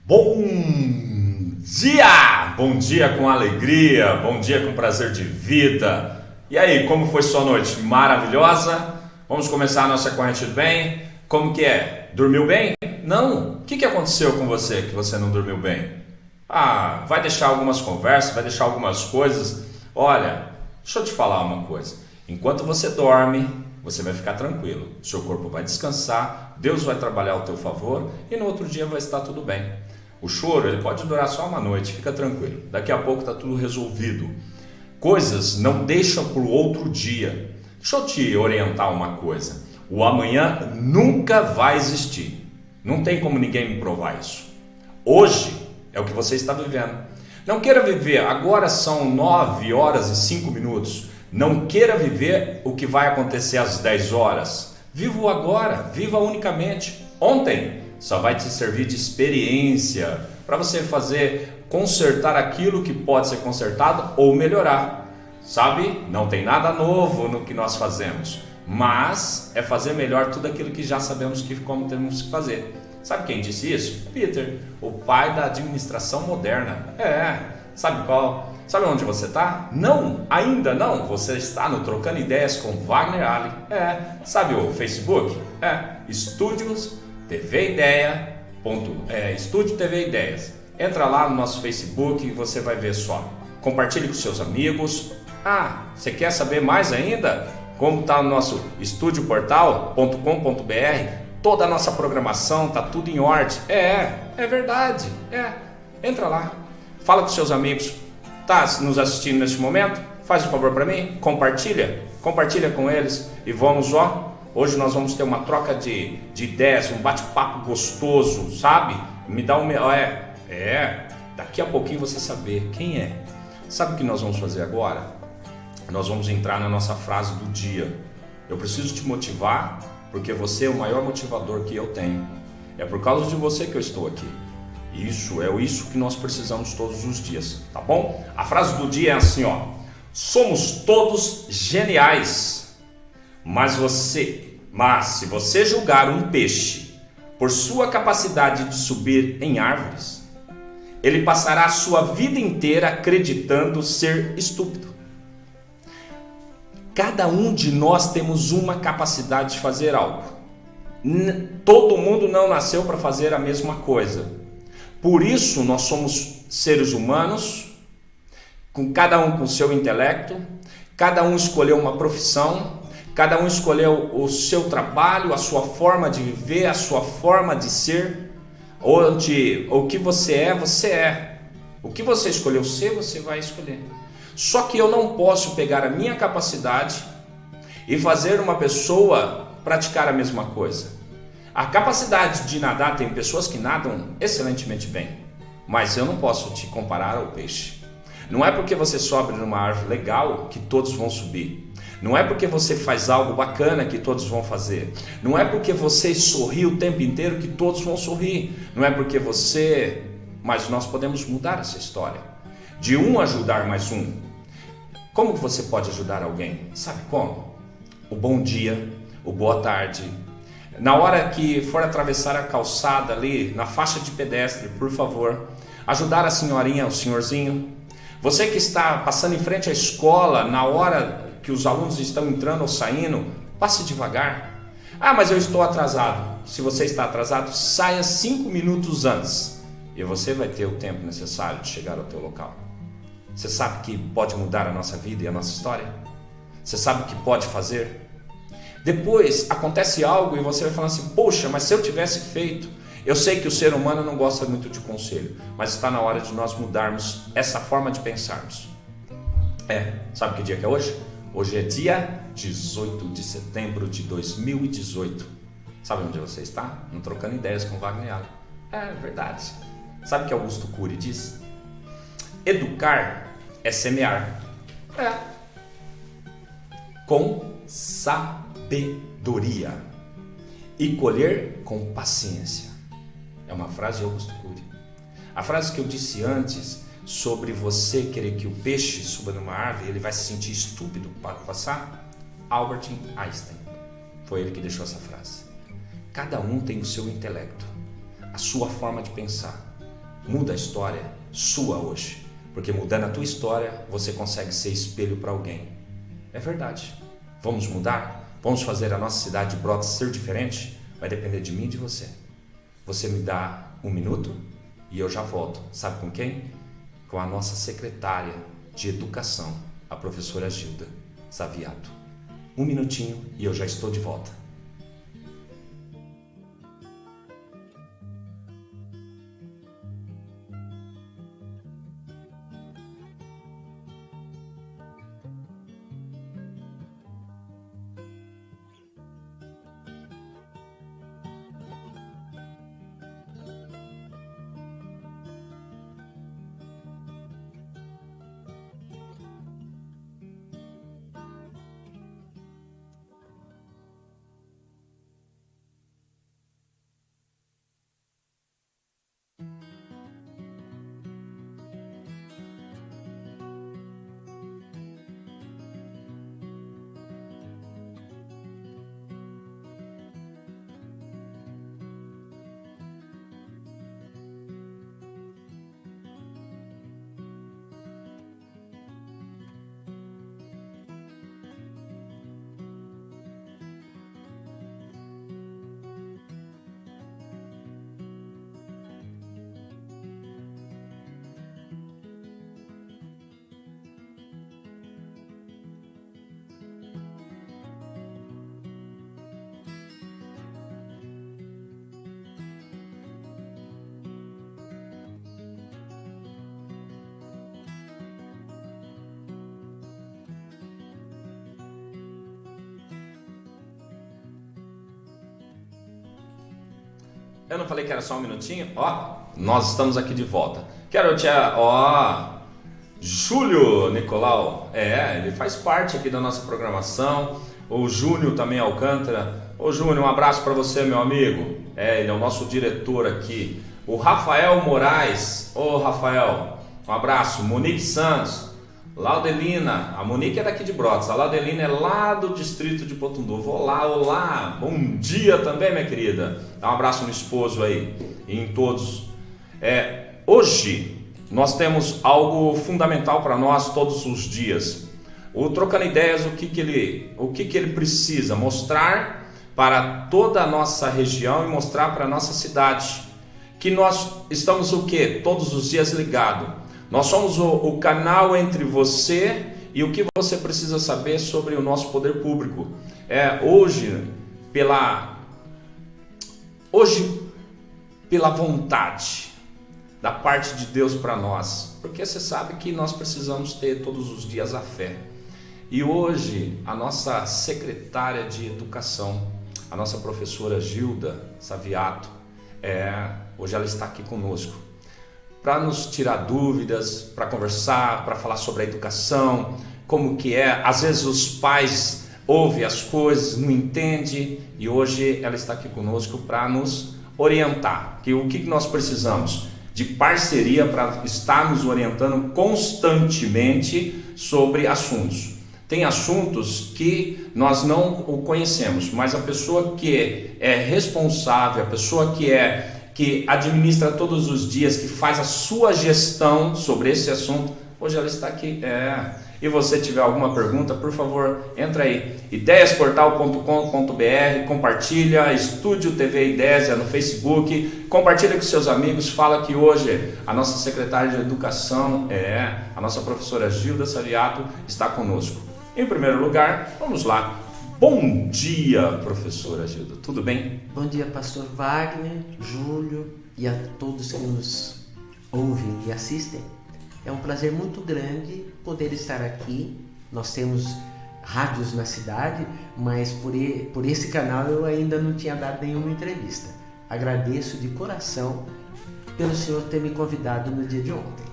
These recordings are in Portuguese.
Bom dia! Bom dia com alegria, bom dia com prazer de vida. E aí, como foi sua noite? Maravilhosa? Vamos começar a nossa corrente do bem? Como que é? Dormiu bem? Não? O que aconteceu com você que você não dormiu bem? Vai deixar algumas conversas, vai deixar algumas coisas. Olha, deixa eu te falar uma coisa. Enquanto você dorme, você vai ficar tranquilo. Seu corpo vai descansar, Deus vai trabalhar ao teu favor e no outro dia vai estar tudo bem. O choro ele pode durar só uma noite, fica tranquilo. Daqui a pouco está tudo resolvido. Coisas não deixam para o outro dia. Deixa eu te orientar uma coisa. O amanhã nunca vai existir. Não tem como ninguém me provar isso. Hoje é o que você está vivendo. Não queira viver, agora são 9 horas e 5 minutos. Não queira viver o que vai acontecer às 10 horas. Viva o agora, viva unicamente. Ontem só vai te servir de experiência para você consertar aquilo que pode ser consertado ou melhorar. Sabe? Não tem nada novo no que nós fazemos, mas é fazer melhor tudo aquilo que já sabemos como temos que fazer. Sabe quem disse isso? Peter, o pai da administração moderna. Sabe qual? Sabe onde você está? Não, ainda não. Você está no Trocando Ideias com Wagner Ali. Sabe o Facebook? Estúdios TV Ideia. Estúdio TV Ideias. Entra lá no nosso Facebook e você vai ver só. Compartilhe com seus amigos. Você quer saber mais ainda? Como está o nosso estudioportal.com.br? Toda a nossa programação está tudo em ordem. É verdade. Entra lá. Fala com seus amigos. Tá nos assistindo neste momento? Faz um favor para mim. Compartilha com eles e vamos hoje nós vamos ter uma troca de ideias, um bate-papo gostoso, sabe? Me dá daqui a pouquinho você saber quem é. Sabe o que nós vamos fazer agora? Nós vamos entrar na nossa frase do dia. Eu preciso te motivar porque você é o maior motivador que eu tenho. É por causa de você que eu estou aqui. Isso que nós precisamos todos os dias, tá bom? A frase do dia é assim, somos todos geniais, mas se você julgar um peixe por sua capacidade de subir em árvores, ele passará a sua vida inteira acreditando ser estúpido. Cada um de nós temos uma capacidade de fazer algo. Todo mundo não nasceu para fazer a mesma coisa. Por isso nós somos seres humanos, com cada um com seu intelecto, cada um escolheu uma profissão, cada um escolheu o seu trabalho, a sua forma de viver, a sua forma de ser, o que você é, você é. O que você escolheu ser, você vai escolher. Só que eu não posso pegar a minha capacidade e fazer uma pessoa praticar a mesma coisa. A capacidade de nadar, tem pessoas que nadam excelentemente bem, mas eu não posso te comparar ao peixe. Não é porque você sobe numa árvore legal que todos vão subir. Não é porque você faz algo bacana que todos vão fazer. Não é porque você sorri o tempo inteiro que todos vão sorrir. Não é porque mas nós podemos mudar essa história. De um ajudar mais um. Como que você pode ajudar alguém? Sabe como? O bom dia, o boa tarde. Na hora que for atravessar a calçada ali, na faixa de pedestre, por favor, ajudar a senhorinha, o senhorzinho. Você que está passando em frente à escola, na hora que os alunos estão entrando ou saindo, passe devagar. Mas eu estou atrasado. Se você está atrasado, saia 5 minutos antes e você vai ter o tempo necessário de chegar ao teu local. Você sabe que pode mudar a nossa vida e a nossa história? Você sabe o que pode fazer? Depois acontece algo e você vai falar assim, poxa, mas se eu tivesse feito. Eu sei que o ser humano não gosta muito de conselho, mas está na hora de nós mudarmos essa forma de pensarmos. Sabe que dia que é hoje? Hoje é dia 18 de setembro de 2018. Sabe onde você está? No Trocando Ideias com Wagner Ali. É verdade. Sabe o que Augusto Cury diz? Educar é semear. Com sabedoria e colher com paciência. É uma frase de Augusto Cury. A frase que eu disse antes sobre você querer que o peixe suba numa árvore e ele vai se sentir estúpido para passar, Albert Einstein. Foi ele que deixou essa frase. Cada um tem o seu intelecto, a sua forma de pensar. Muda a história sua hoje, porque mudando a tua história, você consegue ser espelho para alguém. É verdade. Vamos mudar? Vamos fazer a nossa cidade de Brotas ser diferente? Vai depender de mim e de você. Você me dá 1 minuto e eu já volto. Sabe com quem? Com a nossa secretária de Educação, a professora Gilda Saviato. 1 minutinho e eu já estou de volta. Eu não falei que era só 1 minutinho? Ó, nós estamos aqui de volta. Quero te... Ó, Júlio Nicolau. Ele faz parte aqui da nossa programação. O Júnior também Alcântara. Ô Júnior, um abraço para você, meu amigo. Ele é o nosso diretor aqui. O Rafael Moraes. Ô Rafael, um abraço. Monique Santos. Laudelina, a Monique é daqui de Brotas, a Laudelina é lá do distrito de Potundu. Olá, bom dia também, minha querida. Dá um abraço no esposo aí e em todos. Hoje nós temos algo fundamental para nós todos os dias. O Trocando Ideias, o que ele precisa mostrar para toda a nossa região e mostrar para a nossa cidade. Que nós estamos o quê? Todos os dias ligados. Nós somos o canal entre você e o que você precisa saber sobre o nosso poder público. Hoje, pela vontade da parte de Deus para nós, porque você sabe que nós precisamos ter todos os dias a fé. E hoje, a nossa secretária de Educação, a nossa professora Gilda Saviato, hoje ela está aqui conosco. Para nos tirar dúvidas, para conversar, para falar sobre a educação, como que é. Às vezes os pais ouvem as coisas, não entendem, e hoje ela está aqui conosco para nos orientar. O que nós precisamos? De parceria para estar nos orientando constantemente sobre assuntos. Tem assuntos que nós não conhecemos, mas a pessoa que é responsável, a pessoa que administra todos os dias, que faz a sua gestão sobre esse assunto, hoje ela está aqui. E você tiver alguma pergunta, por favor, entra aí, ideiasportal.com.br, compartilha, Estúdio TV Ideias no Facebook, compartilha com seus amigos, fala que hoje a nossa secretária de Educação, a nossa professora Gilda Saviato, está conosco. Em primeiro lugar, vamos lá. Bom dia, professora Gilda, tudo bem? Bom dia, pastor Wagner, Júlio e a todos que nos ouvem e assistem. É um prazer muito grande poder estar aqui. Nós temos rádios na cidade, mas por esse canal eu ainda não tinha dado nenhuma entrevista. Agradeço de coração pelo senhor ter me convidado no dia de ontem.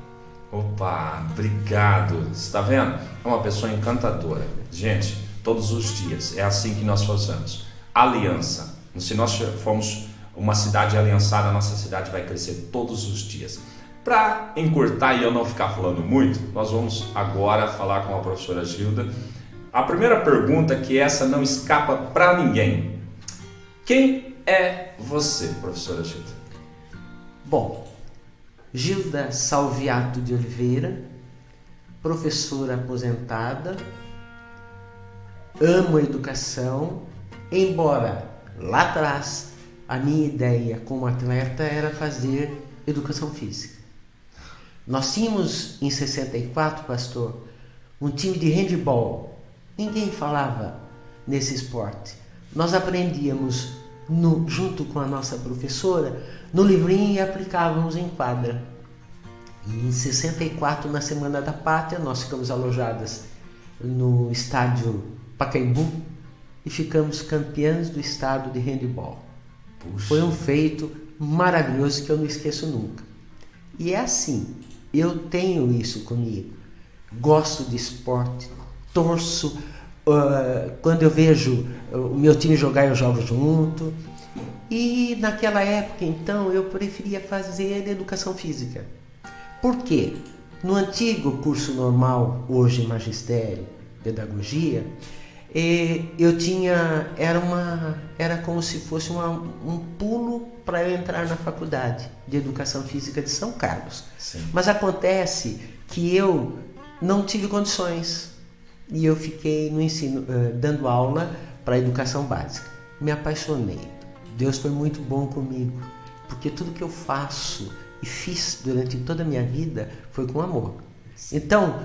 Opa, obrigado. Você está vendo? É uma pessoa encantadora. Gente, todos os dias, é assim que nós fazemos. Aliança. Se nós formos uma cidade aliançada, a nossa cidade vai crescer todos os dias. Para encurtar e eu não ficar falando muito, nós vamos agora falar com a professora Gilda. A primeira pergunta, que essa não escapa para ninguém. Quem é você, professora Gilda? Bom, Gilda Salviato de Oliveira, professora aposentada, amo a educação, embora lá atrás a minha ideia como atleta era fazer educação física. Nós tínhamos em 64, pastor, um time de handebol. Ninguém falava nesse esporte. Nós aprendíamos junto com a nossa professora no livrinho e aplicávamos em quadra. E em 64, na Semana da Pátria, nós ficamos alojadas no estádio Pacaembu e ficamos campeãs do estado de handebol. Puxa. Foi um feito maravilhoso que eu não esqueço nunca. E é assim, eu tenho isso comigo. Gosto de esporte, torço. Quando eu vejo o meu time jogar, eu jogo junto. E naquela época, então, eu preferia fazer educação física. Por quê? No antigo curso normal, hoje magistério, pedagogia, eu tinha, era como se fosse um pulo para eu entrar na faculdade de educação física de São Carlos. Sim. Mas acontece que eu não tive condições e eu fiquei no ensino, dando aula para educação básica. Me apaixonei. Deus foi muito bom comigo, porque tudo que eu faço e fiz durante toda a minha vida foi com amor. Então,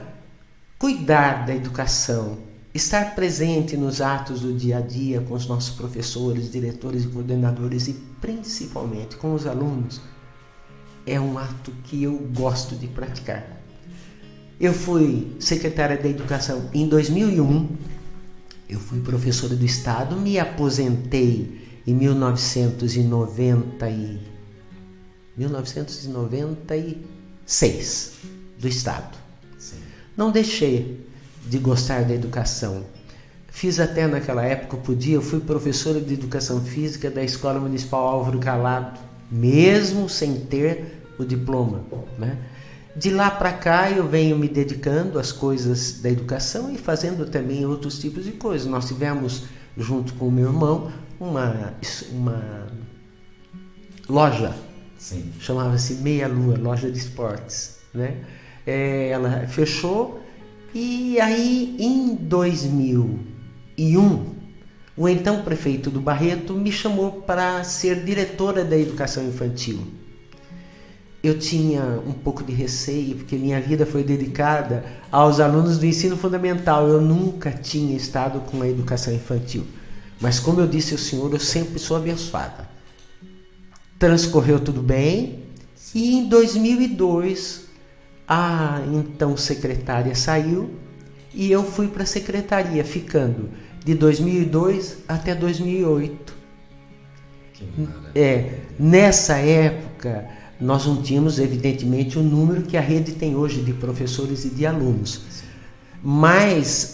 cuidar da educação, estar presente nos atos do dia a dia com os nossos professores, diretores e coordenadores e principalmente com os alunos, é um ato que eu gosto de praticar. Eu fui secretária da Educação em 2001, eu fui professora do Estado, me aposentei em 1996 do Estado. Sim. Não deixei de gostar da educação. Fiz até naquela época, eu fui professora de Educação Física da Escola Municipal Álvaro Calado, mesmo sem ter o diploma, né? De lá para cá eu venho me dedicando às coisas da educação e fazendo também outros tipos de coisas. Nós tivemos, junto com o meu irmão, uma loja, sim, chamava-se Meia Lua, loja de esportes, né? Ela fechou e aí em 2001 o então prefeito do Barreto me chamou para ser diretora da educação infantil. Eu tinha um pouco de receio, porque minha vida foi dedicada aos alunos do ensino fundamental. Eu nunca tinha estado com a educação infantil. Mas como eu disse ao senhor, eu sempre sou abençoada. Transcorreu tudo bem e em 2002 a então secretária saiu e eu fui para a secretaria, ficando de 2002 até 2008. Nessa época nós não tínhamos, evidentemente, o número que a rede tem hoje de professores e de alunos. Sim. Mas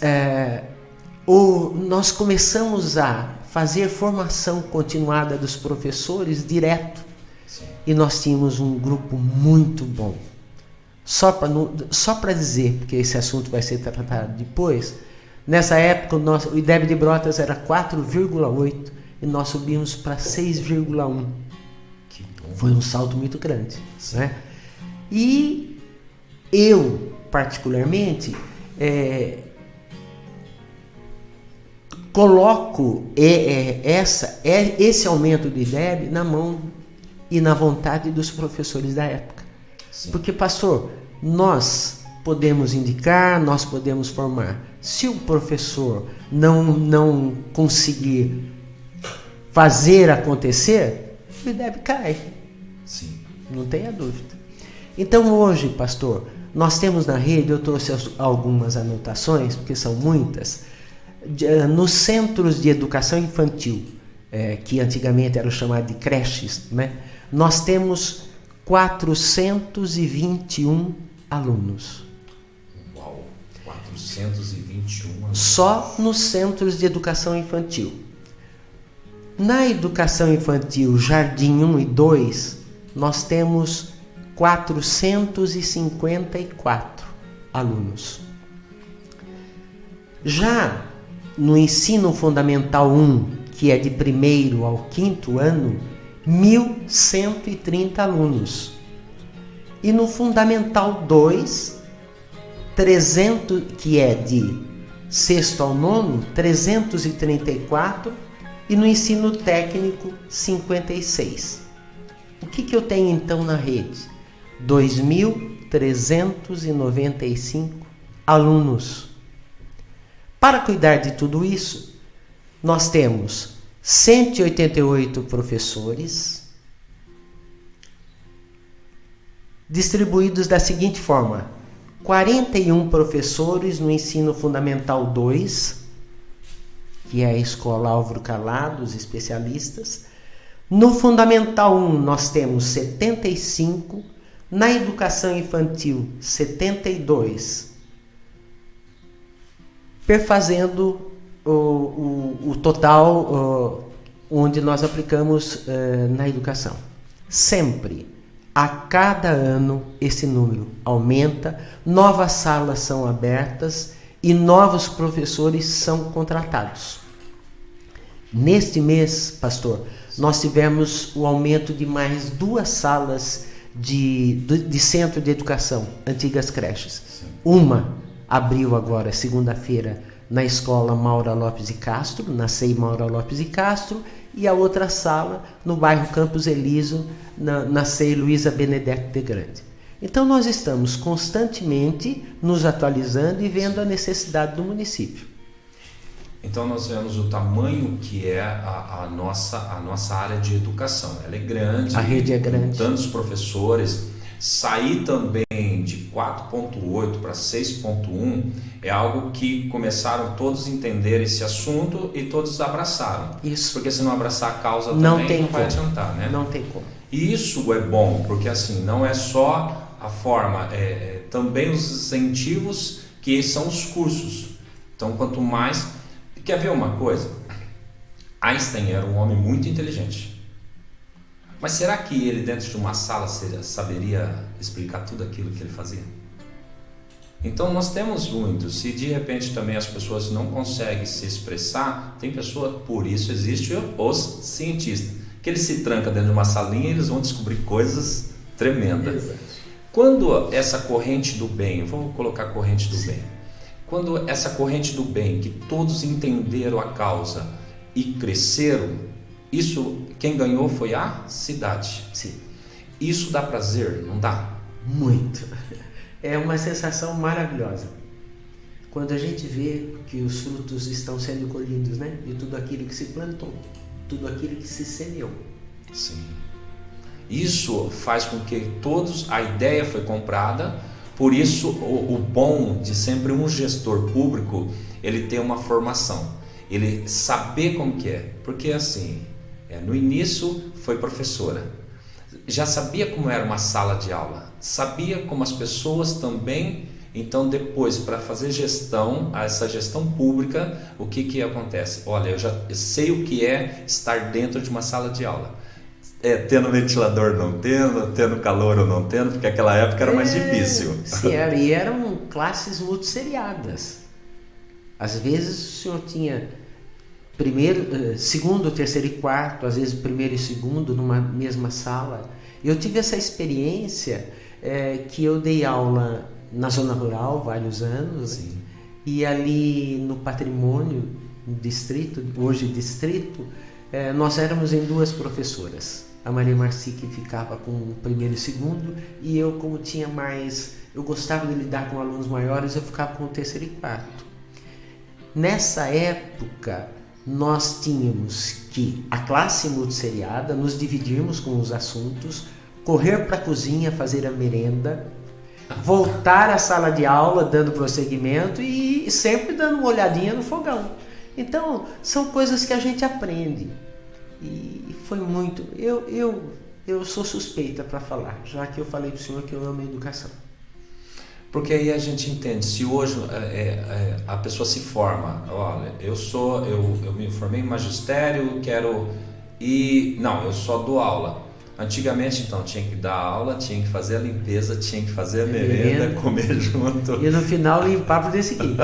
nós começamos a fazer formação continuada dos professores direto. Sim. E nós tínhamos um grupo muito bom. Só para dizer, porque esse assunto vai ser tratado depois, nessa época o IDEB de Brotas era 4,8 e nós subimos para 6,1. Foi um salto muito grande, né? E eu, particularmente, coloco esse aumento do IDEB na mão e na vontade dos professores da época. Sim. Porque, pastor, nós podemos indicar, nós podemos formar. Se o professor não conseguir fazer acontecer, o IDEB cai. Sim. Não tenha dúvida. Então hoje, pastor, nós temos na rede, eu trouxe algumas anotações, porque são muitas, nos centros de educação infantil, que antigamente eram chamados de creches, né? Nós temos 421 alunos. Uau, 421 alunos. Só nos centros de educação infantil. Na educação infantil, Jardim 1 e 2, nós temos 454 alunos. Já no ensino fundamental 1, que é de 1º ao 5º ano, 1.130 alunos. E no Fundamental 2, 300, que é de sexto ao nono, 334, e no ensino técnico 56. O que eu tenho então na rede? 2.395 alunos. Para cuidar de tudo isso, nós temos 188 professores, distribuídos da seguinte forma: 41 professores no ensino fundamental 2, que é a escola Álvaro Calado, os especialistas. No fundamental 1 nós temos 75, na educação infantil 72, perfazendo o total onde nós aplicamos na educação. Sempre, a cada ano, esse número aumenta, novas salas são abertas e novos professores são contratados. Neste mês, pastor, nós tivemos o aumento de mais 2 salas de centro de educação, antigas creches. Sim. Uma abriu agora, segunda-feira, na escola Maura Lopes de Castro, na SEI Maura Lopes de Castro, e a outra sala no bairro Campos Elísio, na SEI Luísa Benedetto de Grande. Então nós estamos constantemente nos atualizando e vendo a necessidade do município. Então nós vemos o tamanho que é a nossa área de educação. Ela é grande. A rede é grande. Tantos professores. Sair também de 4.8 para 6.1 é algo que começaram todos a entender esse assunto e todos abraçaram. Isso. Porque se não abraçar a causa não também não vai como. adiantar, né? Não tem como. E isso é bom, porque assim, não é só a forma, também os incentivos que são os cursos. Então, quanto mais... Quer ver uma coisa? Einstein era um homem muito inteligente. Mas será que ele dentro de uma sala saberia explicar tudo aquilo que ele fazia? Então nós temos muito. Se de repente também as pessoas não conseguem se expressar, tem pessoa, por isso existe os cientistas, que eles se trancam dentro de uma salinha e eles vão descobrir coisas tremendas. Exato. Quando essa corrente do bem, vamos colocar corrente do bem, quando essa corrente do bem, que todos entenderam a causa e cresceram, isso, quem ganhou foi a cidade. Sim. Isso dá prazer, não dá? Muito. É uma sensação maravilhosa. Quando a gente vê que os frutos estão sendo colhidos, né? De tudo aquilo que se plantou, tudo aquilo que se semeou. Sim. Isso faz com que todos, a ideia foi comprada, por isso o bom de sempre um gestor público, ele ter uma formação, ele saber como que é, porque assim, no início foi professora, já sabia como era uma sala de aula, sabia como as pessoas também, então depois para fazer gestão, essa gestão pública, o que acontece? Olha, eu já sei o que é estar dentro de uma sala de aula. Tendo ventilador não tendo calor ou não tendo, porque aquela época era mais difícil. Sim, e eram classes multisseriadas. Às vezes o senhor tinha segundo, terceiro e quarto, às vezes primeiro e segundo numa mesma sala. Eu tive essa experiência que eu dei aula na zona rural vários anos. Sim. E ali no Patrimônio, distrito, hoje distrito, nós éramos em 2 professoras. A Maria Marci, que ficava com o primeiro e segundo, e eu, como tinha mais, eu gostava de lidar com alunos maiores, eu ficava com o terceiro e quarto. Nessa época, nós tínhamos que a classe multisseriada, nos dividirmos com os assuntos, correr para a cozinha, fazer a merenda, voltar à sala de aula dando prosseguimento e sempre dando uma olhadinha no fogão. Então, são coisas que a gente aprende. E foi muito... Eu sou suspeita para falar, já que eu falei para o senhor que eu amo a educação. Porque aí a gente entende, se hoje a pessoa se forma, olha, eu me formei em magistério, eu só dou aula. Antigamente, então, tinha que dar aula, tinha que fazer a limpeza, tinha que fazer a merenda, comer junto. E no final limpar para o dia seguinte.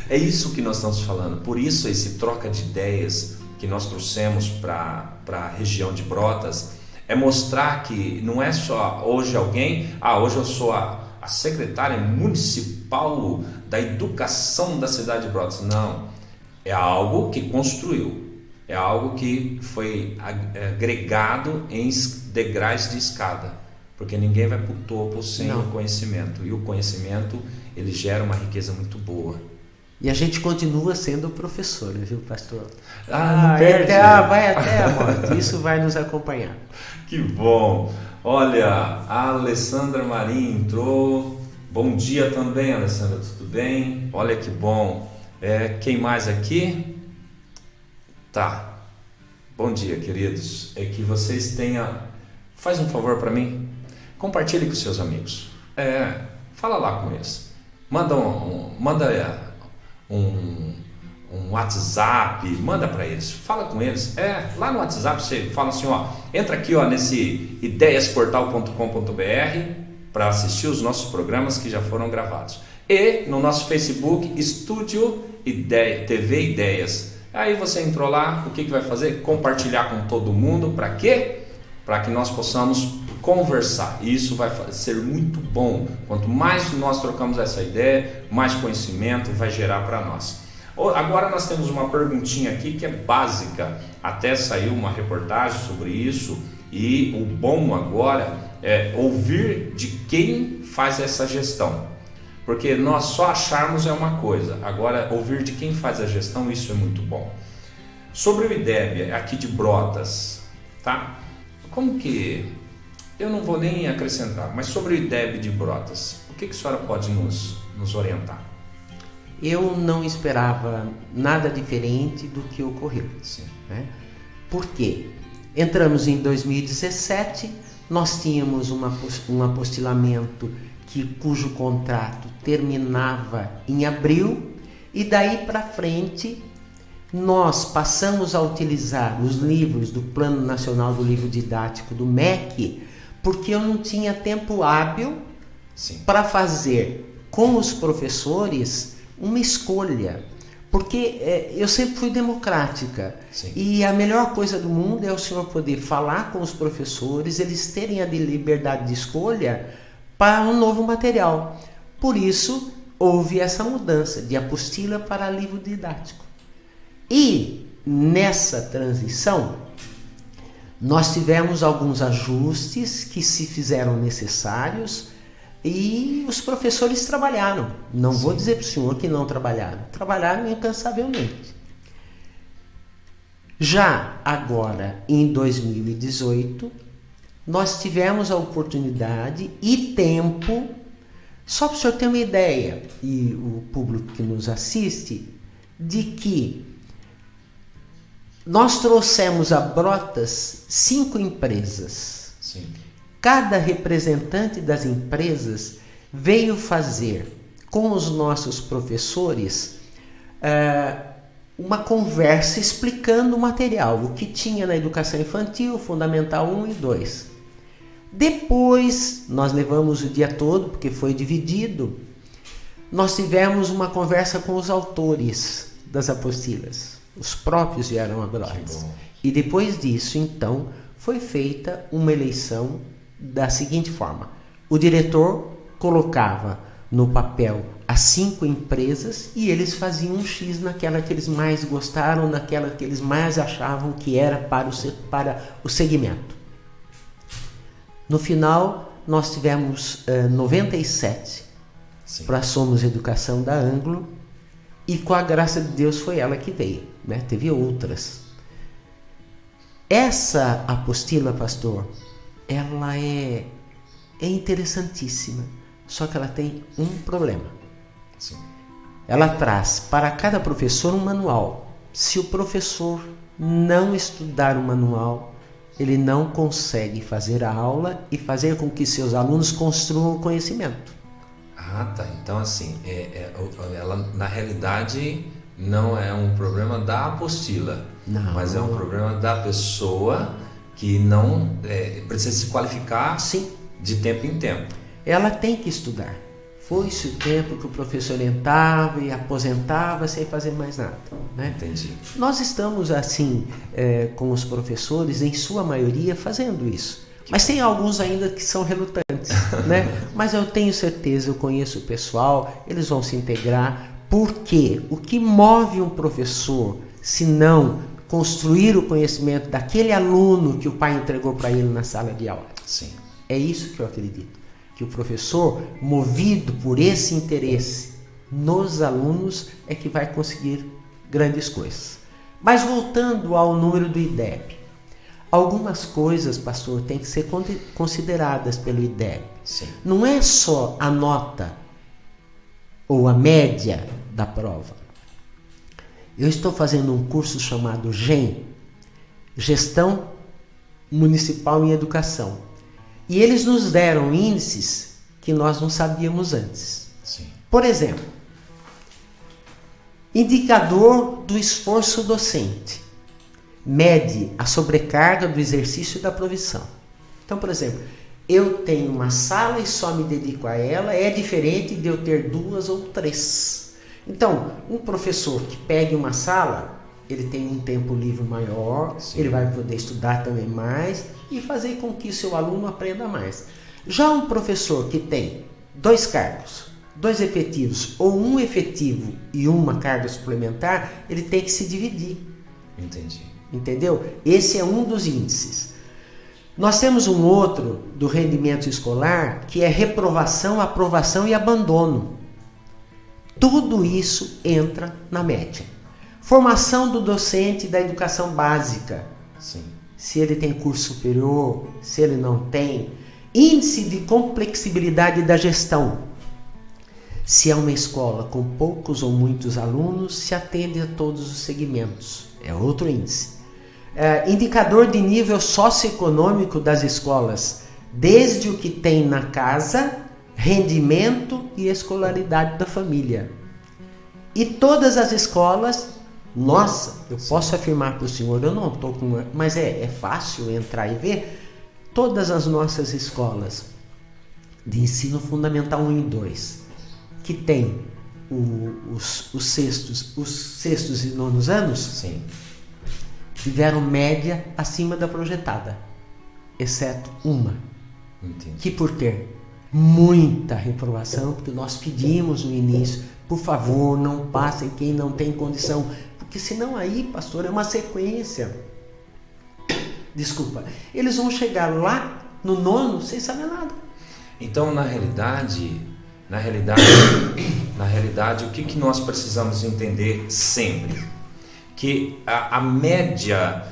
É isso que nós estamos falando. Por isso, esse troca de ideias que nós trouxemos para a região de Brotas É mostrar que não é só hoje hoje eu sou a secretária municipal da educação da cidade de Brotas. Não, é algo que construiu, é algo que foi agregado em degraus de escada, porque ninguém vai para o topo sem o conhecimento, e o conhecimento ele gera uma riqueza muito boa. E a gente continua sendo professor, viu, pastor? Não perde. Vai até a morte, isso vai nos acompanhar. Que bom! Olha, a Alessandra Marim entrou. Bom dia também, Alessandra, tudo bem? Olha que bom. Quem mais aqui? Tá. Bom dia, queridos. É que vocês tenham... Faz um favor para mim. Compartilhe com seus amigos. Fala lá com eles. Manda um WhatsApp, manda para eles, fala com eles. Lá no WhatsApp você fala assim, entra aqui nesse ideiasportal.com.br para assistir os nossos programas que já foram gravados. E no nosso Facebook, Estúdio TV Ideias. Aí você entrou lá, o que vai fazer? Compartilhar com todo mundo. Para quê? Para que nós possamos conversar. E isso vai ser muito bom. Quanto mais nós trocamos essa ideia, mais conhecimento vai gerar para nós. Agora nós temos uma perguntinha aqui que é básica. Até saiu uma reportagem sobre isso. E o bom agora é ouvir de quem faz essa gestão. Porque nós só acharmos é uma coisa. Agora, ouvir de quem faz a gestão, isso é muito bom. Sobre o IDEB, aqui de Brotas, tá? Como que... Eu não vou nem acrescentar, mas sobre o IDEB de Brotas, o que a senhora pode nos orientar? Eu não esperava nada diferente do que ocorreu. Sim. Né? Por quê? Entramos em 2017, nós tínhamos um apostilamento cujo contrato terminava em abril, e daí para frente nós passamos a utilizar os livros do Plano Nacional do Livro Didático do MEC, porque eu não tinha tempo hábil para fazer com os professores uma escolha, porque eu sempre fui democrática. Sim. E a melhor coisa do mundo é o senhor poder falar com os professores, eles terem a liberdade de escolha para um novo material. Por isso houve essa mudança de apostila para livro didático. E nessa transição nós tivemos alguns ajustes que se fizeram necessários e os professores trabalharam. Não vou dizer para o senhor que não trabalharam. Trabalharam incansavelmente. Já agora, em 2018, nós tivemos a oportunidade e tempo, só para o senhor ter uma ideia, e o público que nos assiste, de que nós trouxemos a Brotas 5 empresas. Sim. Cada representante das empresas veio fazer com os nossos professores uma conversa explicando o material, o que tinha na educação infantil, Fundamental 1 e 2. Depois, nós levamos o dia todo, porque foi dividido, nós tivemos uma conversa com os autores das apostilas. Os próprios vieram a Brotas. E depois disso, então, foi feita uma eleição da seguinte forma: o diretor colocava no papel as 5 empresas e eles faziam um X naquela que eles mais gostaram, naquela que eles mais achavam que era para o segmento. No final, nós tivemos 97 para a Somos Educação da Anglo, e com a graça de Deus foi ela que veio, né? Teve outras. Essa apostila, pastor, ela é interessantíssima, só que ela tem um problema. Sim. Ela traz para cada professor um manual. Se o professor não estudar o manual, ele não consegue fazer a aula e fazer com que seus alunos construam o conhecimento. Ah, tá. Então, assim, ela na realidade não é um problema da apostila, não, mas é um problema da pessoa que não precisa se qualificar. Sim. De tempo em tempo. Ela tem que estudar. Foi-se o tempo que o professor entrava e aposentava sem fazer mais nada, né? Entendi. Nós estamos assim, com os professores, em sua maioria, fazendo isso. Mas tem alguns ainda que são relutantes, né? Mas eu tenho certeza, eu conheço o pessoal, eles vão se integrar. Porque o que move um professor, se não construir o conhecimento daquele aluno que o pai entregou para ele na sala de aula? Sim. É isso que eu acredito. Que o professor, movido por esse interesse nos alunos, é que vai conseguir grandes coisas. Mas voltando ao número do IDEB, algumas coisas, pastor, têm que ser consideradas pelo IDEB. Sim. Não é só a nota ou a média da prova. Eu estou fazendo um curso chamado GEM, Gestão Municipal em Educação. E eles nos deram índices que nós não sabíamos antes. Sim. Por exemplo, indicador do esforço docente. Mede a sobrecarga do exercício da provisão. Então, por exemplo, eu tenho uma sala e só me dedico a ela, é diferente de eu ter 2 ou 3. Então, um professor que pegue uma sala, ele tem um tempo livre maior, sim, ele vai poder estudar também mais e fazer com que o seu aluno aprenda mais. Já um professor que tem 2 cargos, 2 efetivos ou 1 efetivo e uma carga suplementar, ele tem que se dividir. Entendi. Entendeu? Esse é um dos índices. Nós temos um outro do rendimento escolar que é reprovação, aprovação e abandono. Tudo isso entra na média. Formação do docente da educação básica. Sim. Se ele tem curso superior, se ele não tem. Índice de complexibilidade da gestão. Se é uma escola com poucos ou muitos alunos, se atende a todos os segmentos. É outro índice. Indicador de nível socioeconômico das escolas. Desde o que tem na casa, rendimento e escolaridade da família. E todas as escolas, nossa, eu posso afirmar para o senhor, eu não estou com... Mas é fácil entrar e ver. Todas as nossas escolas de ensino fundamental 1 e 2, que tem os sextos e nonos anos, sim, tiveram média acima da projetada, exceto uma. Entendi. Que por ter muita reprovação, porque nós pedimos no início, por favor, não passem quem não tem condição, porque senão aí, pastor, é uma sequência. Desculpa, eles vão chegar lá no nono sem saber nada. Então, na realidade, o que nós precisamos entender sempre? Que a média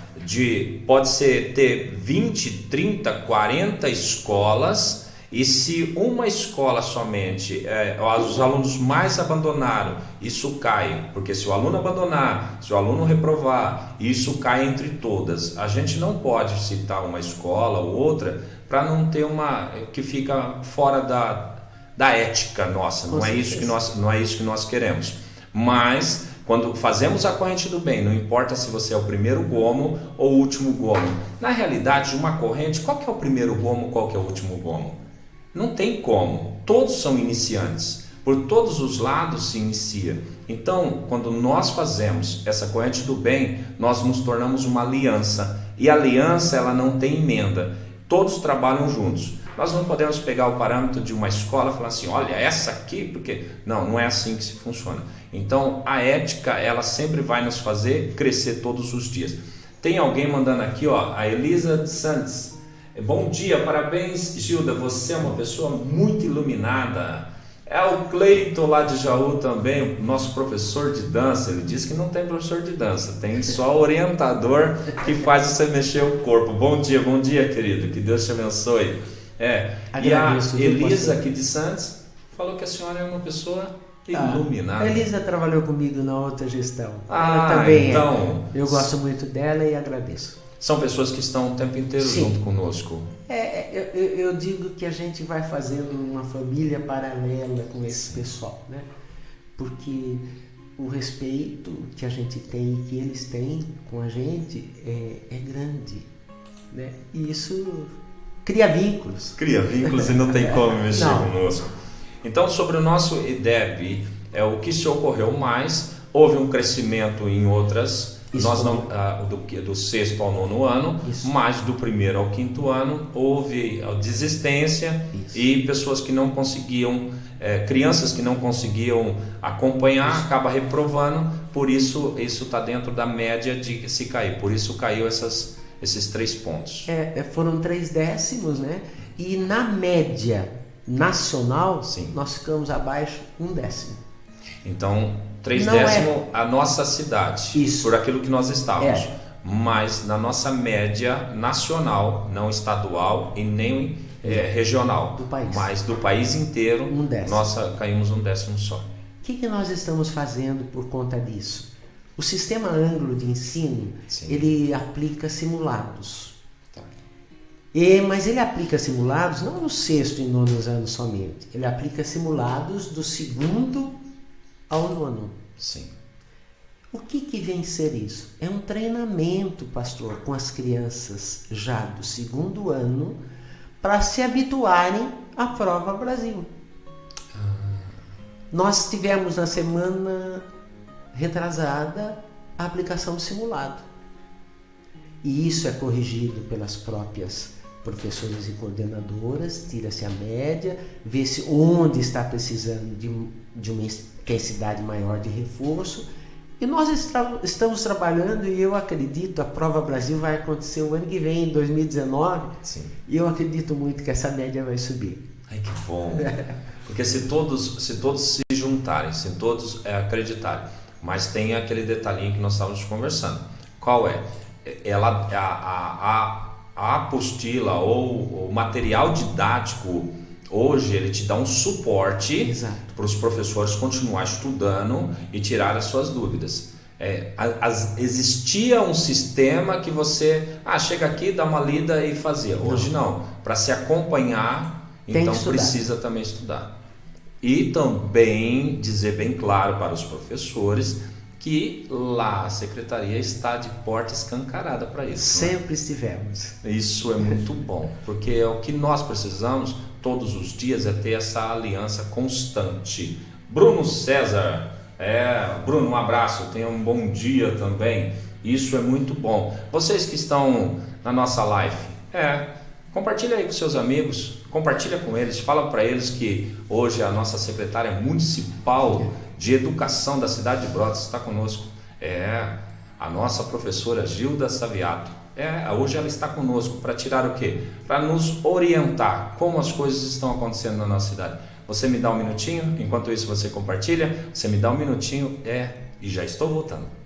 pode ser ter 20, 30, 40 escolas, e se uma escola somente, os alunos mais abandonaram, isso cai, porque se o aluno abandonar, se o aluno reprovar, isso cai entre todas. A gente não pode citar uma escola ou outra para não ter uma que fica fora da ética nossa, não é isso que nós queremos. Mas quando fazemos a corrente do bem, não importa se você é o primeiro gomo ou o último gomo. Na realidade, de uma corrente, qual que é o primeiro gomo, qual que é o último gomo? Não tem como, todos são iniciantes, por todos os lados se inicia. Então, quando nós fazemos essa corrente do bem, nós nos tornamos uma aliança, e a aliança ela não tem emenda, todos trabalham juntos. Nós não podemos pegar o parâmetro de uma escola e falar assim, olha, essa aqui, porque... Não é assim que se funciona. Então, a ética, ela sempre vai nos fazer crescer todos os dias. Tem alguém mandando aqui, ó, a Elisa de Santos. Bom dia, parabéns, Gilda, você é uma pessoa muito iluminada. É o Cleiton lá de Jaú também, o nosso professor de dança. Ele disse que não tem professor de dança, tem só orientador que faz você mexer o corpo. Bom dia, querido, que Deus te abençoe. E a Elisa aqui de Santos falou que a senhora é uma pessoa iluminada. A Elisa trabalhou comigo na outra gestão. Ela também então, eu gosto muito dela e agradeço. São pessoas que estão o tempo inteiro junto conosco. Eu digo que a gente vai fazendo uma família paralela com esse pessoal, né? Porque o respeito que a gente tem e que eles têm com a gente é grande, né? E isso cria vínculos. Cria vínculos e não tem como mexer conosco. Então, sobre o nosso IDEB, o que se ocorreu mais, houve um crescimento em outras, nós não, do sexto ao nono ano, mas do primeiro ao quinto ano houve desistência e pessoas que não conseguiam, crianças que não conseguiam acompanhar, acaba reprovando, por isso está dentro da média de se cair, por isso caiu esses 3 pontos. Foram 3 décimos, né? E na média nacional, sim, nós ficamos abaixo 1 décimo. Então, 3 décimos a nossa cidade, isso, por aquilo que nós estávamos. Mas na nossa média nacional, não estadual e nem regional, do país. Mas do país inteiro, 1 décimo. Nós caímos 1 décimo só. O que nós estamos fazendo por conta disso? O sistema ângulo de ensino, sim, ele aplica simulados. Tá. Mas ele aplica simulados não no sexto e nono ano somente. Ele aplica simulados do segundo ao nono. Sim. O que vem ser isso? É um treinamento, pastor, com as crianças já do segundo ano para se habituarem à prova Brasil. Nós tivemos na semana retrasada a aplicação do simulado. E isso é corrigido pelas próprias professoras e coordenadoras, tira-se a média, vê-se onde está precisando de uma intensidade maior de reforço. E nós estamos trabalhando, e eu acredito, a Prova Brasil vai acontecer o ano que vem, em 2019, sim, e eu acredito muito que essa média vai subir. Ai, que bom! Porque se todos se juntarem, se todos acreditarem, mas tem aquele detalhinho que nós estávamos conversando. Qual é? A apostila ou o material didático hoje ele te dá um suporte para os professores continuar estudando e tirar as suas dúvidas. Existia um sistema que você chega aqui, dá uma lida e fazia. Hoje não. Para se acompanhar, então precisa também estudar. E também dizer bem claro para os professores que lá a secretaria está de porta escancarada para isso. Sempre estivemos. Isso é muito bom, porque o que nós precisamos todos os dias é ter essa aliança constante. Bruno César, Bruno, um abraço, tenha um bom dia também. Isso é muito bom. Vocês que estão na nossa live, compartilha aí com seus amigos, compartilha com eles, fala para eles que hoje a nossa secretária municipal de educação da cidade de Brotas está conosco. A nossa professora Gilda Saviato. Hoje ela está conosco para tirar o quê? Para nos orientar como as coisas estão acontecendo na nossa cidade. Você me dá um minutinho, enquanto isso você compartilha, você me dá um minutinho, e já estou voltando.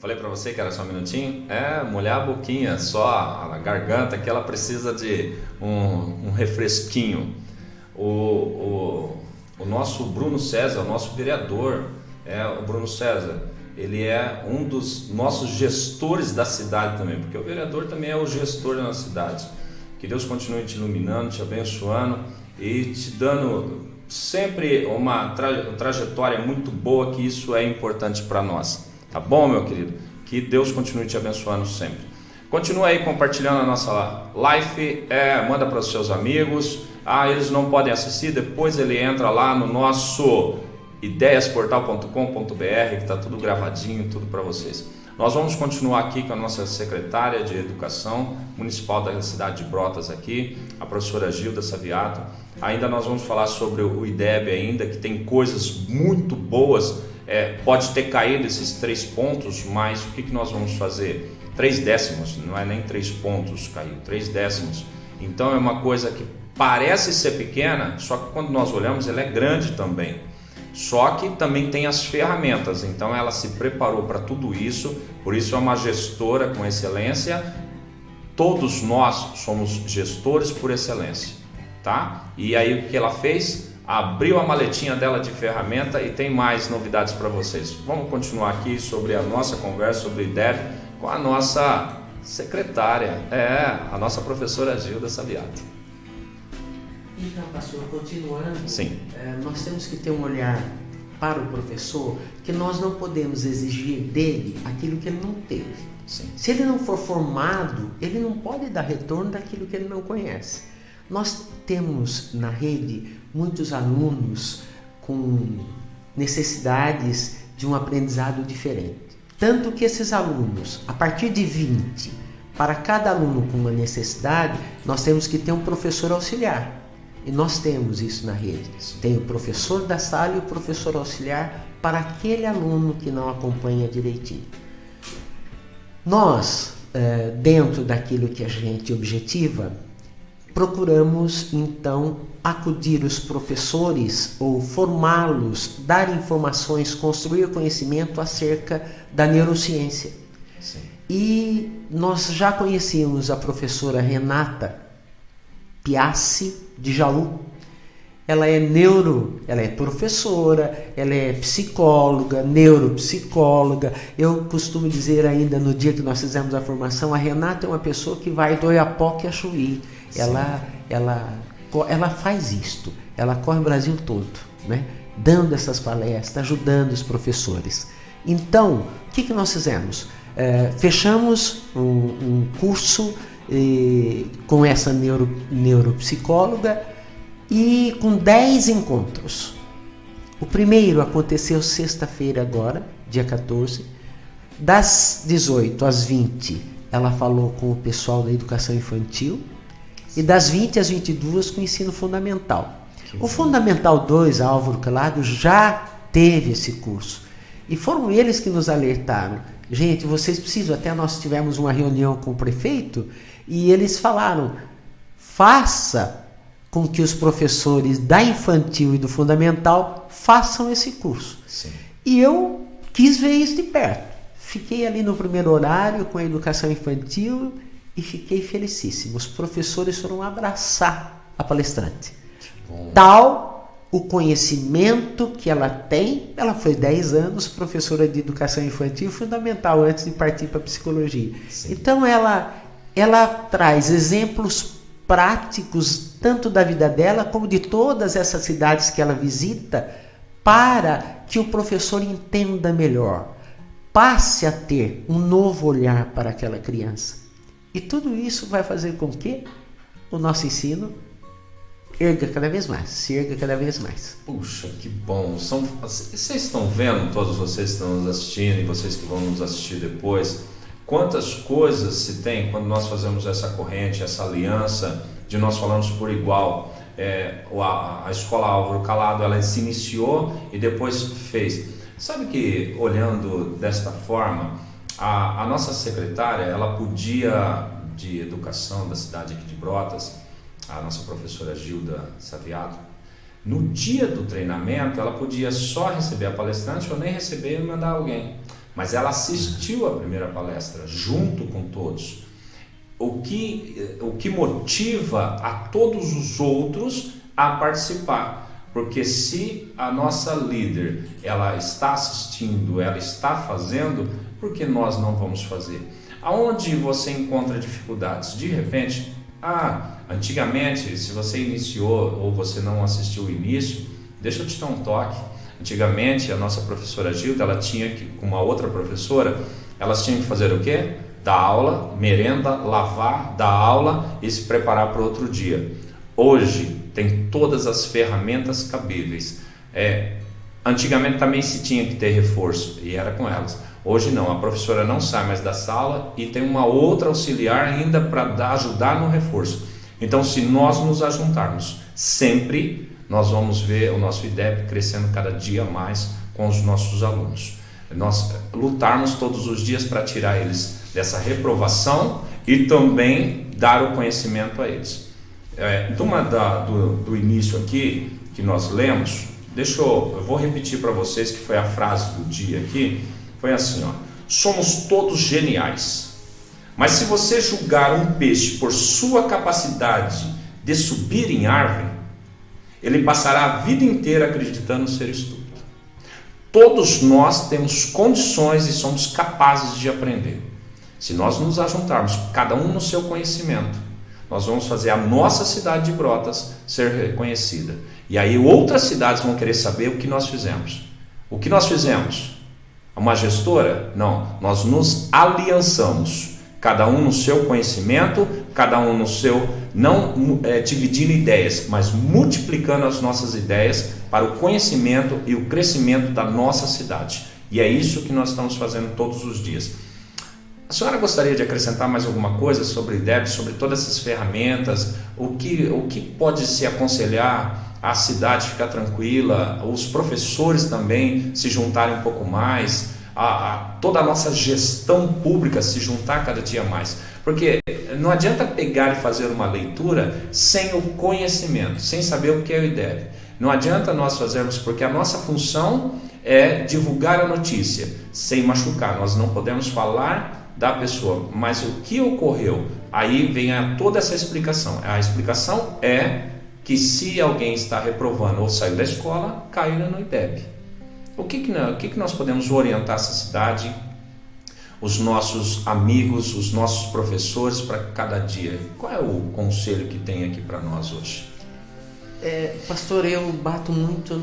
Falei para você que era só um minutinho? Molhar a boquinha, só a garganta, que ela precisa de um refresquinho. O nosso Bruno César, o nosso vereador, o Bruno César, ele é um dos nossos gestores da cidade também, porque o vereador também é o gestor da nossa cidade. Que Deus continue te iluminando, te abençoando e te dando sempre uma trajetória muito boa, que isso é importante para nós. Tá bom, meu querido? Que Deus continue te abençoando sempre. Continua aí compartilhando a nossa live, manda para os seus amigos. Eles não podem assistir, depois ele entra lá no nosso ideiasportal.com.br, que está tudo gravadinho, tudo para vocês. Nós vamos continuar aqui com a nossa secretária de Educação Municipal da cidade de Brotas aqui, a professora Gilda Saviato. Ainda nós vamos falar sobre o IDEB ainda, que tem coisas muito boas. Pode ter caído esses 3 pontos, mas o que nós vamos fazer? 3 décimos, não é nem 3 pontos, caiu 3 décimos. Então é uma coisa que parece ser pequena, só que quando nós olhamos ela é grande também. Só que também tem as ferramentas, então ela se preparou para tudo isso, por isso é uma gestora com excelência. Todos nós somos gestores por excelência, tá? E aí o que ela fez? Abriu a maletinha dela de ferramenta e tem mais novidades para vocês. Vamos continuar aqui sobre a nossa conversa sobre o IDEB com a nossa secretária, a nossa professora Gilda Saviato. Então, pastor, continuando, sim. Nós temos que ter um olhar para o professor, que nós não podemos exigir dele aquilo que ele não teve. Sim. Se ele não for formado, ele não pode dar retorno daquilo que ele não conhece. Nós temos na rede muitos alunos com necessidades de um aprendizado diferente. Tanto que esses alunos, a partir de 20, para cada aluno com uma necessidade, nós temos que ter um professor auxiliar. E nós temos isso na rede. Tem o professor da sala e o professor auxiliar para aquele aluno que não acompanha direitinho. Nós, dentro daquilo que a gente objetiva, procuramos então acudir os professores ou formá-los, dar informações, construir conhecimento acerca da neurociência. Sim. E nós já conhecíamos a professora Renata Piassi de Jaú. Ela é professora, ela é psicóloga, neuropsicóloga. Eu costumo dizer ainda, no dia que nós fizemos a formação, a Renata é uma pessoa que vai do Oiapoque a Chuí. Ela faz isto, ela corre o Brasil todo, né? Dando essas palestras, ajudando os professores. Então, o que nós fizemos? Fechamos um curso com essa neuropsicóloga e com 10 encontros. O primeiro aconteceu sexta-feira agora, dia 14, das 18 às 20 ela falou com o pessoal da educação infantil e das 20 às 22 com o ensino fundamental. O Fundamental 2, Álvaro Cláudio, já teve esse curso e foram eles que nos alertaram. Gente, vocês precisam, até nós tivemos uma reunião com o prefeito e eles falaram, faça com que os professores da infantil e do fundamental façam esse curso. Sim. E eu quis ver isso de perto. Fiquei ali no primeiro horário com a educação infantil e fiquei felicíssimo. Os professores foram abraçar a palestrante. Tal o conhecimento que ela tem, ela foi 10 anos professora de educação infantil fundamental antes de partir para a psicologia. Sim. Então ela traz exemplos práticos tanto da vida dela como de todas essas cidades que ela visita para que o professor entenda melhor, passe a ter um novo olhar para aquela criança. E tudo isso vai fazer com que o nosso ensino erga cada vez mais, se erga cada vez mais. Puxa, que bom. Vocês estão vendo, todos vocês que estão nos assistindo e vocês que vão nos assistir depois, quantas coisas se tem quando nós fazemos essa corrente, essa aliança de nós falamos por igual. A Escola Álvaro Calado, ela se iniciou e depois fez. Sabe que, olhando desta forma, a nossa secretária, ela podia, de educação da cidade aqui de Brotas, a nossa professora Gilda Saviato, no dia do treinamento, ela podia só receber a palestrante ou nem receber e mandar alguém. mas ela assistiu à primeira palestra junto com todos. O que motiva a todos os outros a participar, porque se a nossa líder ela está assistindo, ela está fazendo, por que nós não vamos fazer? Aonde você encontra dificuldades? De repente, antigamente, se você iniciou ou você não assistiu o início, deixa eu te dar um toque. Antigamente, a nossa professora Gilda, ela tinha que, com uma outra professora, elas tinham que fazer o quê? Dar aula, merenda, lavar, dar aula e se preparar para outro dia. Hoje, tem todas as ferramentas cabíveis. Antigamente também se tinha que ter reforço, e era com elas. Hoje não, a professora não sai mais da sala e tem uma outra auxiliar ainda para ajudar no reforço. Então, se nós nos ajuntarmos sempre, nós vamos ver o nosso IDEB crescendo cada dia mais com os nossos alunos. Nós lutarmos todos os dias para tirar eles dessa reprovação e também dar o conhecimento a eles. Do início aqui que nós lemos, eu vou repetir para vocês que foi a frase do dia aqui, foi assim, somos todos geniais, mas se você julgar um peixe por sua capacidade de subir em árvore, ele passará a vida inteira acreditando ser estúpido. Todos nós temos condições e somos capazes de aprender. Se nós nos ajuntarmos, cada um no seu conhecimento, nós vamos fazer a nossa cidade de Brotas ser reconhecida. E aí outras cidades vão querer saber o que nós fizemos. O que nós fizemos? Uma gestora? Não, nós nos aliançamos. Cada um no seu conhecimento, cada um no seu, não dividindo ideias, mas multiplicando as nossas ideias para o conhecimento e o crescimento da nossa cidade. E é isso que nós estamos fazendo todos os dias. A senhora gostaria de acrescentar mais alguma coisa sobre o IDEB, sobre todas essas ferramentas? O que pode se aconselhar a cidade ficar tranquila, os professores também se juntarem um pouco mais, toda a nossa gestão pública se juntar cada dia mais? Porque não adianta pegar e fazer uma leitura sem o conhecimento, sem saber o que é o IDEB. Não adianta nós fazermos, porque a nossa função é divulgar a notícia, sem machucar. Nós não podemos falar da pessoa, mas o que ocorreu? Aí vem toda essa explicação. A explicação é que se alguém está reprovando ou saiu da escola, caiu no IDEB. O que nós podemos orientar essa cidade, os nossos amigos, os nossos professores para cada dia? Qual é o conselho que tem aqui para nós hoje? Pastor, eu bato muito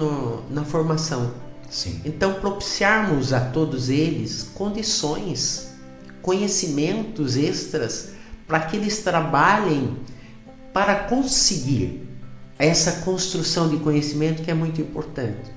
na formação. Sim. Então, propiciarmos a todos eles condições, conhecimentos extras para que eles trabalhem para conseguir essa construção de conhecimento que é muito importante.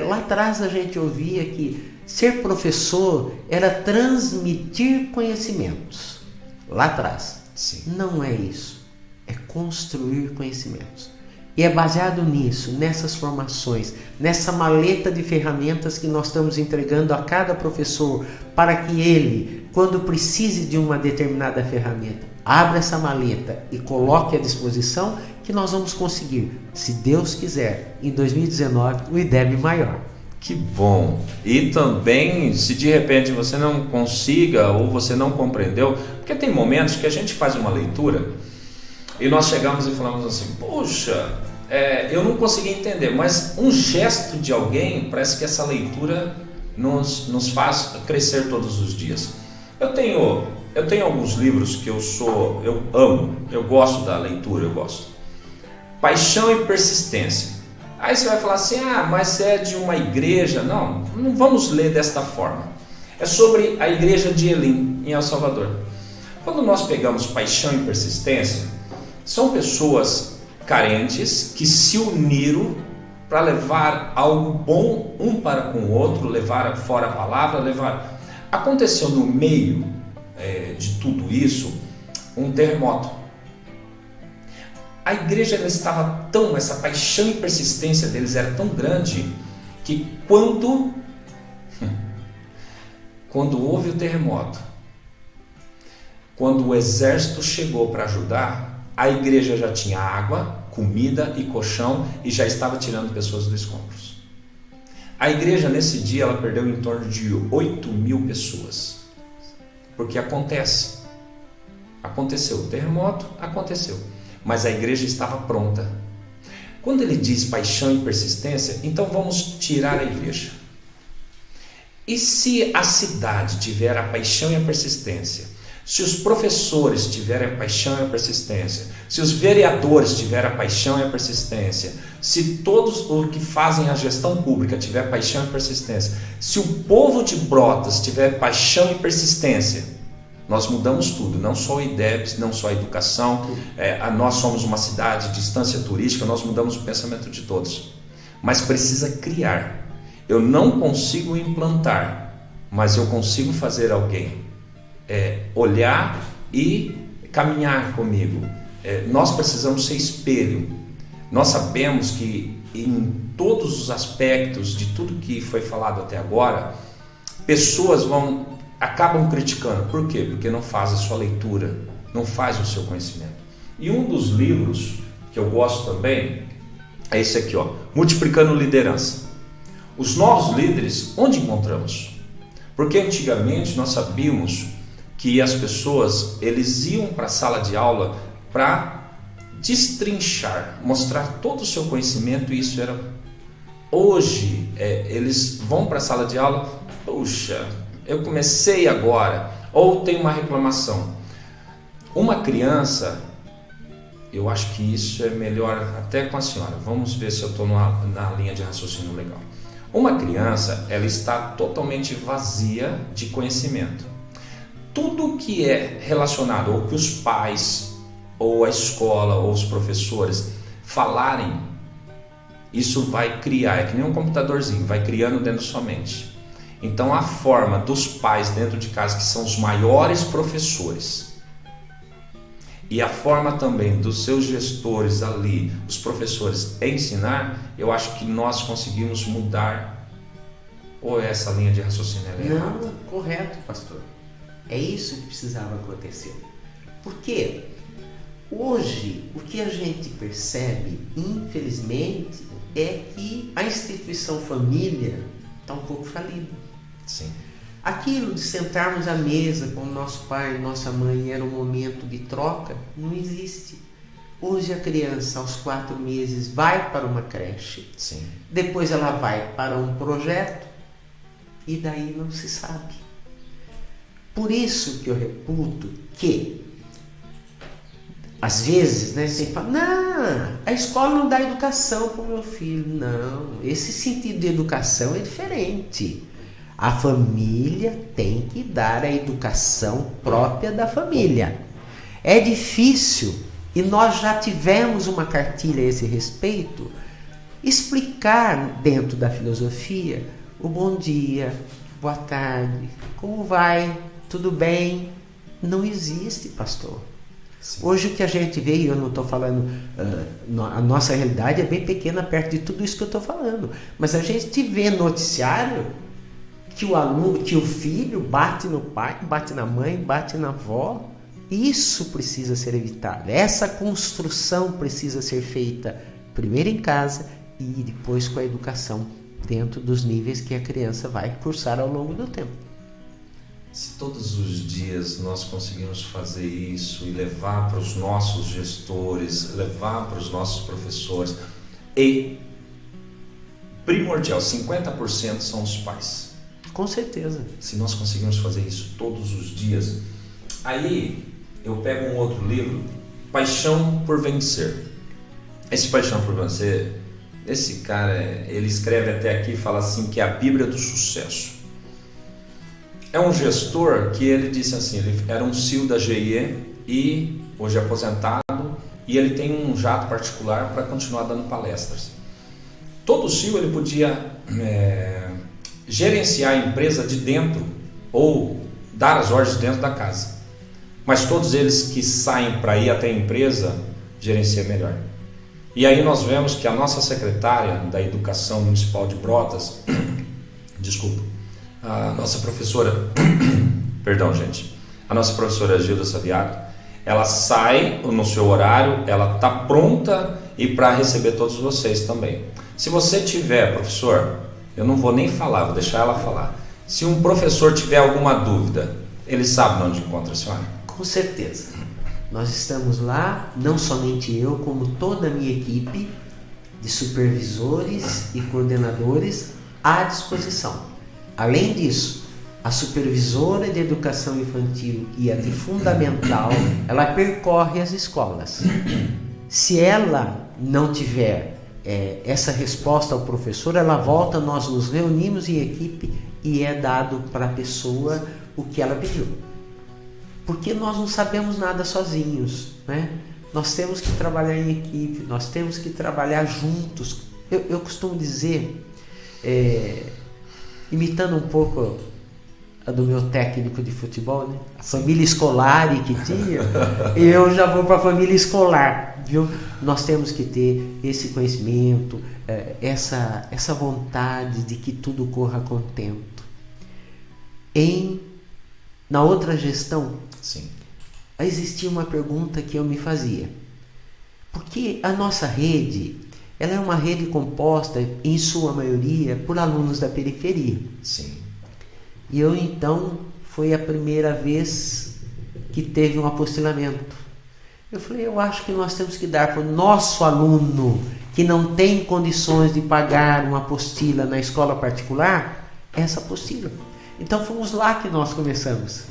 Lá atrás a gente ouvia que ser professor era transmitir conhecimentos. Lá atrás. Sim. Não é isso. É construir conhecimentos. E é baseado nisso, nessas formações, nessa maleta de ferramentas que nós estamos entregando a cada professor para que ele, quando precise de uma determinada ferramenta, abra essa maleta e coloque à disposição, que nós vamos conseguir, se Deus quiser, em 2019, o IDEB maior. Que bom! E também, se de repente você não consiga ou você não compreendeu, porque tem momentos que a gente faz uma leitura e nós chegamos e falamos assim, poxa, eu não consegui entender, mas um gesto de alguém, parece que essa leitura nos faz crescer todos os dias. Eu tenho alguns livros que eu amo, eu gosto da leitura, eu gosto. Paixão e Persistência. Aí você vai falar assim, mas é de uma igreja. Não vamos ler desta forma. É sobre a igreja de Elim, em El Salvador. Quando nós pegamos Paixão e Persistência, são pessoas carentes que se uniram para levar algo bom um para com o outro, levar fora a palavra, Aconteceu no meio de tudo isso um terremoto. A igreja estava essa paixão e persistência deles era tão grande que quando houve o terremoto, quando o exército chegou para ajudar, a igreja já tinha água, comida e colchão e já estava tirando pessoas dos escombros. A igreja nesse dia ela perdeu em torno de 8.000 pessoas. Porque aconteceu, o terremoto aconteceu, mas a igreja estava pronta. Quando ele diz paixão e persistência, então vamos tirar a igreja. E se a cidade tiver a paixão e a persistência, se os professores tiverem a paixão e a persistência, se os vereadores tiverem a paixão e a persistência, se todos os que fazem a gestão pública tiver paixão e persistência, se o povo de Brotas tiver paixão e persistência, nós mudamos tudo, não só o IDEBS, não só a educação, nós somos uma cidade de distância turística, nós mudamos o pensamento de todos. Mas precisa criar. Eu não consigo implantar, mas eu consigo fazer alguém olhar e caminhar comigo. Nós precisamos ser espelho. Nós sabemos que em todos os aspectos de tudo que foi falado até agora, pessoas acabam criticando. Por quê? Porque não faz a sua leitura, não faz o seu conhecimento. E um dos livros que eu gosto também é esse aqui, Multiplicando Liderança. Os novos líderes, onde encontramos? Porque antigamente nós sabíamos que as pessoas, eles iam para a sala de aula para destrinchar, mostrar todo o seu conhecimento, e isso era... Hoje, eles vão para a sala de aula, puxa, eu comecei agora, ou tem uma reclamação. Uma criança, eu acho que isso é melhor até com a senhora, vamos ver se eu estou na linha de raciocínio legal. Uma criança, ela está totalmente vazia de conhecimento. Tudo que é relacionado, ou que os pais, ou a escola, ou os professores falarem, isso vai criar, é que nem um computadorzinho, vai criando dentro da sua mente. Então a forma dos pais dentro de casa, que são os maiores professores, e a forma também dos seus gestores ali, os professores, ensinar, eu acho que nós conseguimos mudar. Ou essa linha de raciocínio é errada? Não, correto, pastor. É isso que precisava acontecer. Porque hoje o que a gente percebe, infelizmente, é que a instituição família está um pouco falida. Sim. Aquilo de sentarmos à mesa com o nosso pai e nossa mãe era um momento de troca, não existe. Hoje a criança aos 4 meses vai para uma creche, Sim. Depois ela vai para um projeto e daí não se sabe. Por isso que eu reputo que às vezes, você fala, não, a escola não dá educação para o meu filho. Não, esse sentido de educação é diferente. A família tem que dar a educação própria da família. É difícil, e nós já tivemos uma cartilha a esse respeito, explicar dentro da filosofia o bom dia, boa tarde, como vai, tudo bem. Não existe, pastor. Sim. Hoje o que a gente vê, e eu não estou falando, a nossa realidade é bem pequena perto de tudo isso que eu estou falando, mas a gente vê noticiário que o aluno, que o filho bate no pai, bate na mãe, bate na avó. Isso precisa ser evitado. Essa construção precisa ser feita primeiro em casa e depois com a educação dentro dos níveis que a criança vai cursar ao longo do tempo. Se todos os dias nós conseguimos fazer isso e levar para os nossos gestores, levar para os nossos professores, e primordial, 50% são os pais. Com certeza. Se nós conseguimos fazer isso todos os dias, aí eu pego um outro livro, Paixão por Vencer. Esse Paixão por Vencer, esse cara, ele escreve até aqui e fala assim que é a Bíblia do sucesso. É um gestor que ele disse assim, ele era um CEO da GE e hoje é aposentado, e ele tem um jato particular para continuar dando palestras. Todo CEO ele podia gerenciar a empresa de dentro ou dar as ordens dentro da casa, mas todos eles que saem para ir até a empresa gerenciam melhor. E aí nós vemos que a nossa secretária da Educação Municipal de Brotas, desculpa, a nossa professora, perdão gente, a nossa professora Gilda Saviato, ela sai no seu horário, ela está pronta e para receber todos vocês também. Se você tiver, professor, Eu não vou nem falar, vou deixar ela falar. Se um professor tiver alguma dúvida, ele sabe onde encontra a senhora? Com certeza. Nós estamos lá, não somente eu, como toda a minha equipe de supervisores e coordenadores à disposição. Além disso, a supervisora de educação infantil e a de fundamental, ela percorre as escolas. Se ela não tiver essa resposta ao professor, ela volta, nós nos reunimos em equipe e é dado para a pessoa o que ela pediu. Porque nós não sabemos nada sozinhos, né? Nós temos que trabalhar em equipe, nós temos que trabalhar juntos. Eu costumo dizer, imitando um pouco a do meu técnico de futebol, né? A família escolar que tinha, eu já vou para a família escolar, viu? Nós temos que ter esse conhecimento, essa vontade de que tudo corra contento. Na outra gestão, sim, existia uma pergunta que eu me fazia. Porque a nossa rede, ela é uma rede composta, em sua maioria, por alunos da periferia. Sim. E eu, então, foi a primeira vez que teve um apostilamento. Eu falei, eu acho que nós temos que dar para o nosso aluno que não tem condições de pagar uma apostila na escola particular, essa apostila. Então fomos lá que nós começamos.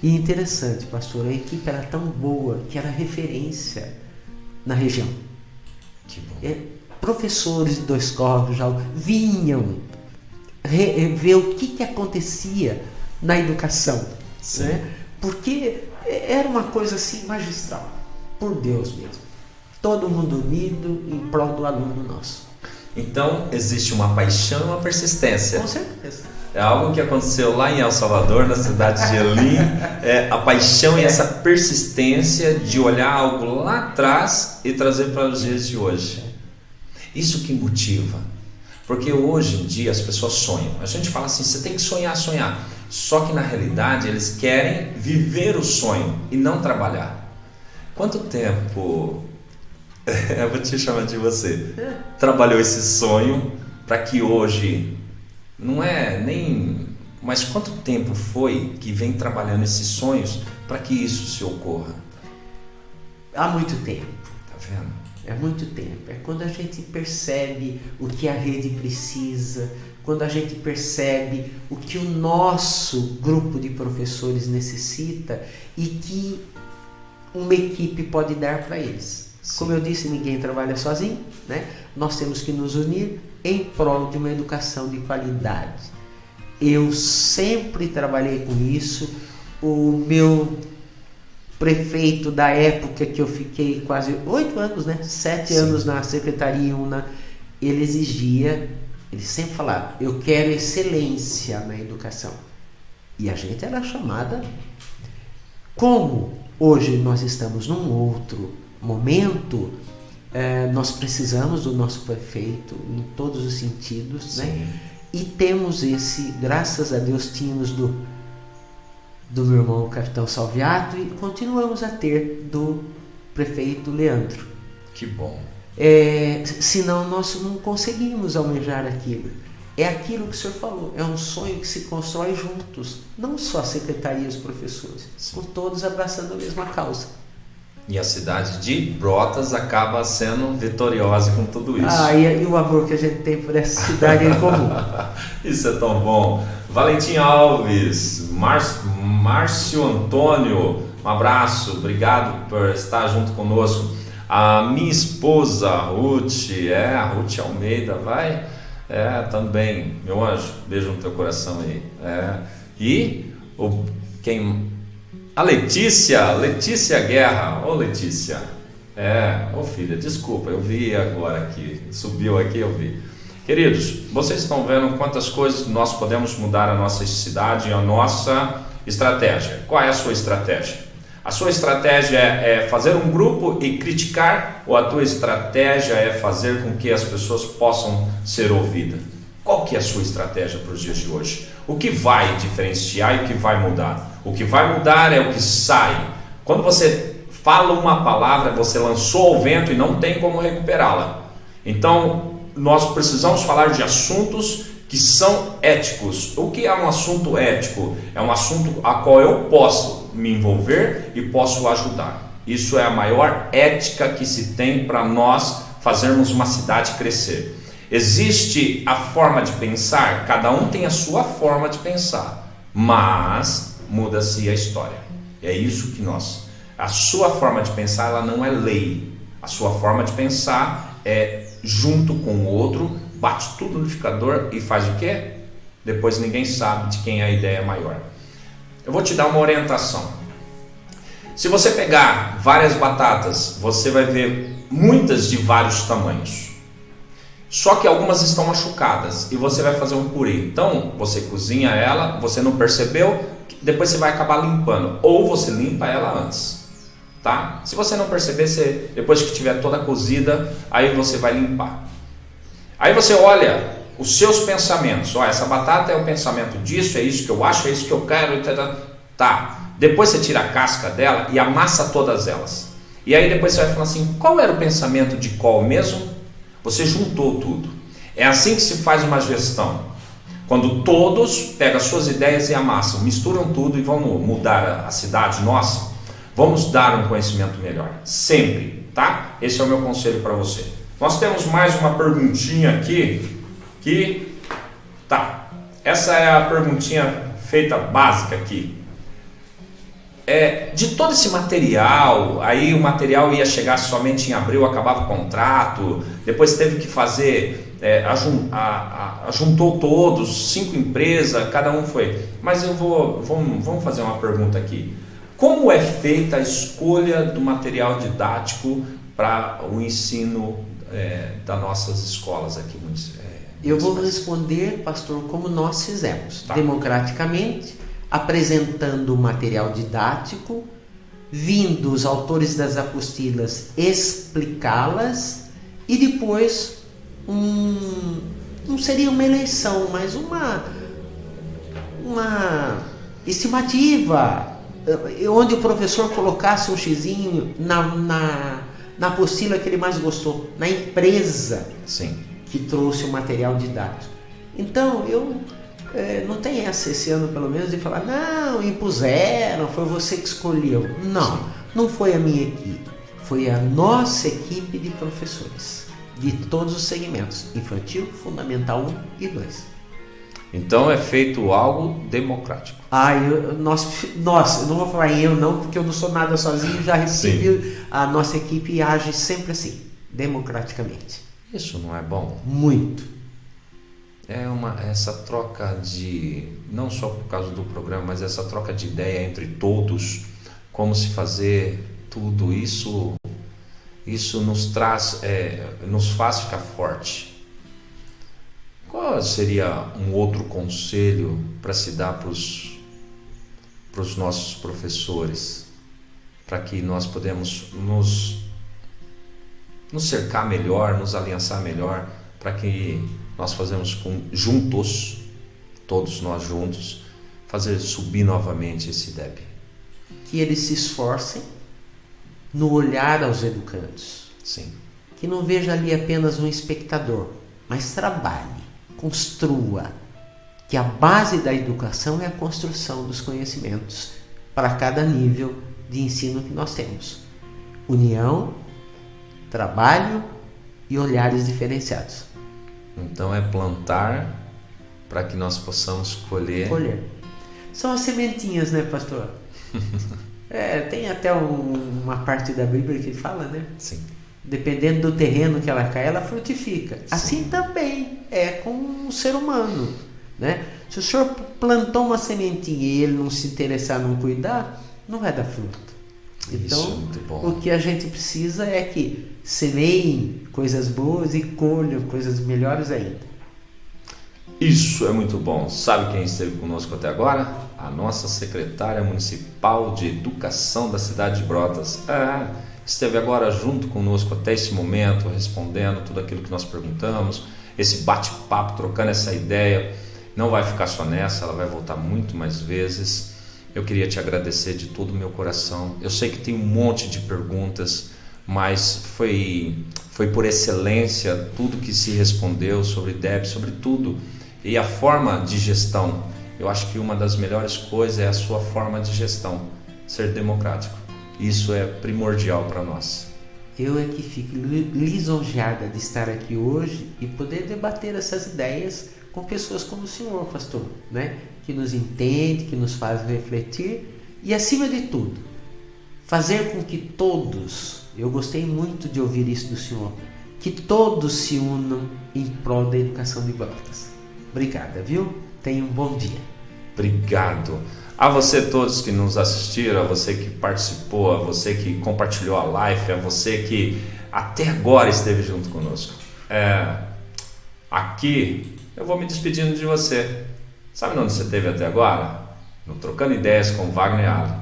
E interessante, pastor, a equipe era tão boa que era referência na região. Que bom. Professores de Dois Córregos já vinham ver o que acontecia na educação, né? Porque era uma coisa assim magistral, por Deus mesmo. Todo mundo unido em prol do aluno nosso. Então existe uma paixão e uma persistência. Com certeza. É algo que aconteceu lá em El Salvador, na cidade de Elim. A paixão e essa persistência de olhar algo lá atrás e trazer para os dias de hoje. Isso que motiva. Porque hoje em dia as pessoas sonham. A gente fala assim, você tem que sonhar, sonhar. Só que na realidade eles querem viver o sonho e não trabalhar. Quanto tempo, eu vou te chamar de você, trabalhou esse sonho para que hoje, não é nem... Mas quanto tempo foi que vem trabalhando esses sonhos para que isso se ocorra? Há muito tempo. Tá vendo? É muito tempo. É quando a gente percebe o que a rede precisa, quando a gente percebe o que o nosso grupo de professores necessita e que uma equipe pode dar para eles. Sim. Como eu disse, ninguém trabalha sozinho, né? Nós temos que nos unir em prol de uma educação de qualidade. Eu sempre trabalhei com isso. O meu prefeito da época que eu fiquei quase 8 anos, né? 7 Sim. anos na Secretaria UNA, ele exigia, ele sempre falava, eu quero excelência na educação. E a gente era chamada. Como hoje nós estamos num outro momento, nós precisamos do nosso prefeito em todos os sentidos, Sim. né? E temos graças a Deus, tínhamos do meu irmão, o capitão Salviato, e continuamos a ter do prefeito Leandro. Que bom. Senão nós não conseguimos almejar aquilo. É aquilo que o senhor falou, é um sonho que se constrói juntos, não só a secretaria e os professores, com todos abraçando a mesma causa. E a cidade de Brotas acaba sendo vitoriosa com tudo isso. E o amor que a gente tem por essa cidade é comum. Isso é tão bom. Valentim Alves, Márcio Antônio, um abraço, obrigado por estar junto conosco. A minha esposa, Ruth, a Ruth Almeida, vai? Também, meu anjo, beijo no teu coração aí. A Letícia Guerra. Ô Letícia, filha, desculpa, eu vi agora aqui, subiu aqui, eu vi. Queridos, vocês estão vendo quantas coisas nós podemos mudar a nossa cidade e a nossa estratégia. Qual é a sua estratégia? A sua estratégia é fazer um grupo e criticar, ou a tua estratégia é fazer com que as pessoas possam ser ouvidas? Qual que é a sua estratégia para os dias de hoje? O que vai diferenciar e o que vai mudar? O que vai mudar é o que sai. Quando você fala uma palavra, você lançou ao vento e não tem como recuperá-la. Então, nós precisamos falar de assuntos que são éticos. O que é um assunto ético? É um assunto a qual eu posso me envolver e posso ajudar. Isso é a maior ética que se tem para nós fazermos uma cidade crescer. Existe a forma de pensar, cada um tem a sua forma de pensar, mas muda-se a história. É isso que a sua forma de pensar, ela não é lei. A sua forma de pensar é junto com o outro, bate tudo no liquidificador e faz o quê? Depois ninguém sabe de quem é a ideia maior. Eu vou te dar uma orientação. Se você pegar várias batatas, você vai ver muitas de vários tamanhos. Só que algumas estão machucadas e você vai fazer um purê. Então você cozinha ela, você não percebeu, depois você vai acabar limpando. Ou você limpa ela antes. Tá? Se você não perceber, depois que estiver toda cozida, aí você vai limpar. Aí você olha os seus pensamentos. Ó, essa batata é o pensamento disso, é isso que eu acho, é isso que eu quero. Tá. Depois você tira a casca dela e amassa todas elas. E aí depois você vai falar assim, qual era o pensamento de qual mesmo? Você juntou tudo. É assim que se faz uma gestão. Quando todos pegam as suas ideias e amassam, misturam tudo e vão mudar a cidade nossa, vamos dar um conhecimento melhor. Sempre, tá? Esse é o meu conselho para você. Nós temos mais uma perguntinha aqui, essa é a perguntinha feita básica aqui. De todo esse material, aí o material ia chegar somente em abril, acabava o contrato, depois teve que fazer, juntou todos, 5 empresas, cada um foi. Mas vamos fazer uma pergunta aqui. Como é feita a escolha do material didático para o ensino das nossas escolas aqui? Eu vou responder, pastor, como nós fizemos, tá, democraticamente, apresentando o material didático, vindo os autores das apostilas explicá-las e depois não seria uma eleição, mas uma estimativa, onde o professor colocasse um xizinho na apostila que ele mais gostou, na empresa, sim, que trouxe o material didático. Então eu não tem esse ano pelo menos de falar, não, impuseram, foi você que escolheu. Não, não foi a minha equipe, foi a nossa equipe de professores, de todos os segmentos, infantil, fundamental 1 e 2. Então é feito algo democrático. Eu não vou falar eu não, porque eu não sou nada sozinho, já recebi, a nossa equipe age sempre assim, democraticamente. Isso não é bom? Muito. Essa troca de, não só por causa do programa, mas essa troca de ideia entre todos, como se fazer tudo isso nos traz, nos faz ficar forte. Qual seria um outro conselho para se dar para os nossos professores, para que nós podemos nos cercar melhor, nos aliançar melhor, para que nós fazemos juntos, todos nós juntos, fazer subir novamente esse IDEB? Que eles se esforcem no olhar aos educandos. Sim. Que não veja ali apenas um espectador, mas trabalhe, construa. Que a base da educação é a construção dos conhecimentos para cada nível de ensino que nós temos. União, trabalho e olhares diferenciados. Então é plantar para que nós possamos colher. São as sementinhas, né, pastor? Tem até uma parte da Bíblia que fala, né? Sim. Dependendo do terreno que ela cai, ela frutifica. Sim. Assim também é com o ser humano, né? Se o senhor plantou uma sementinha e ele não se interessar, não cuidar, não vai dar fruto. Então, isso é muito bom. O que a gente precisa é que semeiem coisas boas e colham coisas melhores ainda. Isso é muito bom. Sabe quem esteve conosco até agora? A nossa secretária municipal de educação da cidade de Brotas. Esteve agora junto conosco até esse momento, respondendo tudo aquilo que nós perguntamos, esse bate-papo, trocando essa ideia. Não vai ficar só nessa, ela vai voltar muito mais vezes. Eu queria te agradecer de todo o meu coração. Eu sei que tem um monte de perguntas, mas foi por excelência tudo que se respondeu sobre IDEB, sobre tudo. E a forma de gestão, eu acho que uma das melhores coisas é a sua forma de gestão, ser democrático. Isso é primordial para nós. Eu é que fico lisonjeada de estar aqui hoje e poder debater essas ideias com pessoas como o senhor, pastor, né? Que nos entende, que nos faz refletir e, acima de tudo, fazer com que todos, eu gostei muito de ouvir isso do senhor, que todos se unam em prol da educação de Brotas. Obrigada, viu? Tenha um bom dia. Obrigado. A você todos que nos assistiram, a você que participou, a você que compartilhou a live, a você que até agora esteve junto conosco. Aqui eu vou me despedindo de você. Sabe onde você esteve até agora? No Trocando Ideias com Wagner Ali.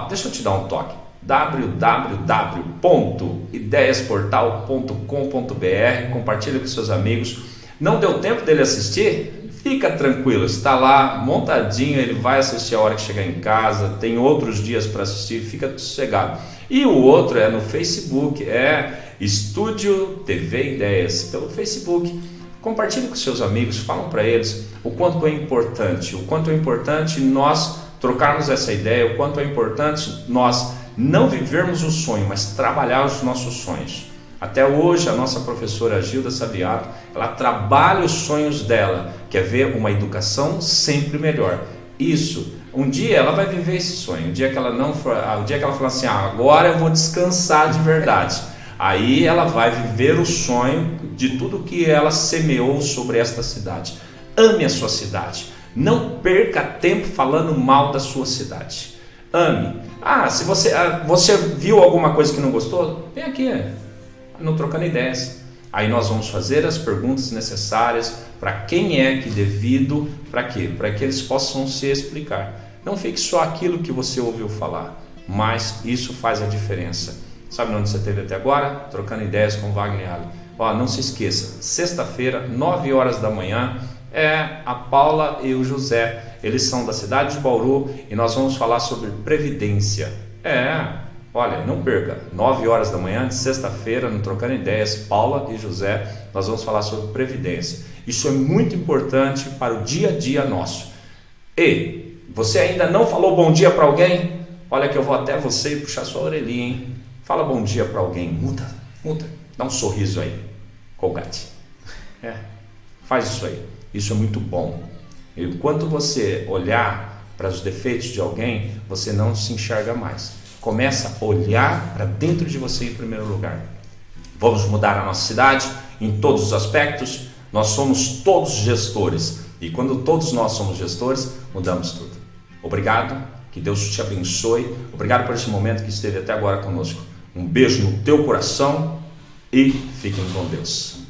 Deixa eu te dar um toque. www.ideiasportal.com.br. Compartilha com seus amigos. Não deu tempo dele assistir? Fica tranquilo, está lá montadinho, ele vai assistir a hora que chegar em casa, tem outros dias para assistir, fica sossegado. E o outro é no Facebook, Estúdio TV Ideias, pelo Facebook. Compartilhe com seus amigos, falam para eles o quanto é importante nós trocarmos essa ideia, o quanto é importante nós não vivermos o sonho, mas trabalhar os nossos sonhos. Até hoje, a nossa professora Gilda Saviato, ela trabalha os sonhos dela, que é ver uma educação sempre melhor. Isso, um dia ela vai viver esse sonho, o dia que ela falar assim, agora eu vou descansar de verdade. Aí ela vai viver o sonho de tudo que ela semeou sobre esta cidade. Ame a sua cidade, não perca tempo falando mal da sua cidade. Ame. Se você viu alguma coisa que não gostou, vem aqui, no Trocando Ideias. Aí nós vamos fazer as perguntas necessárias para quem é que devido, para quê? Para que eles possam se explicar. Não fique só aquilo que você ouviu falar, mas isso faz a diferença. Sabe onde você esteve até agora? Trocando Ideias com Wagner Ali. Não se esqueça, sexta-feira, 9 horas da manhã, a Paula e o José. Eles são da cidade de Bauru e nós vamos falar sobre previdência. Olha, não perca, 9 horas da manhã de sexta-feira, no Trocando Ideias, Paula e José, nós vamos falar sobre previdência. Isso é muito importante para o dia a dia nosso. E você ainda não falou bom dia para alguém? Olha que eu vou até você e puxar sua orelhinha, hein? Fala bom dia para alguém, muda, dá um sorriso aí, Colgate. Faz isso aí, isso é muito bom. E enquanto você olhar para os defeitos de alguém, você não se enxerga mais. Começa a olhar para dentro de você em primeiro lugar. Vamos mudar a nossa cidade em todos os aspectos. Nós somos todos gestores. E quando todos nós somos gestores, mudamos tudo. Obrigado, que Deus te abençoe. Obrigado por esse momento que esteve até agora conosco. Um beijo no teu coração e fiquem com Deus.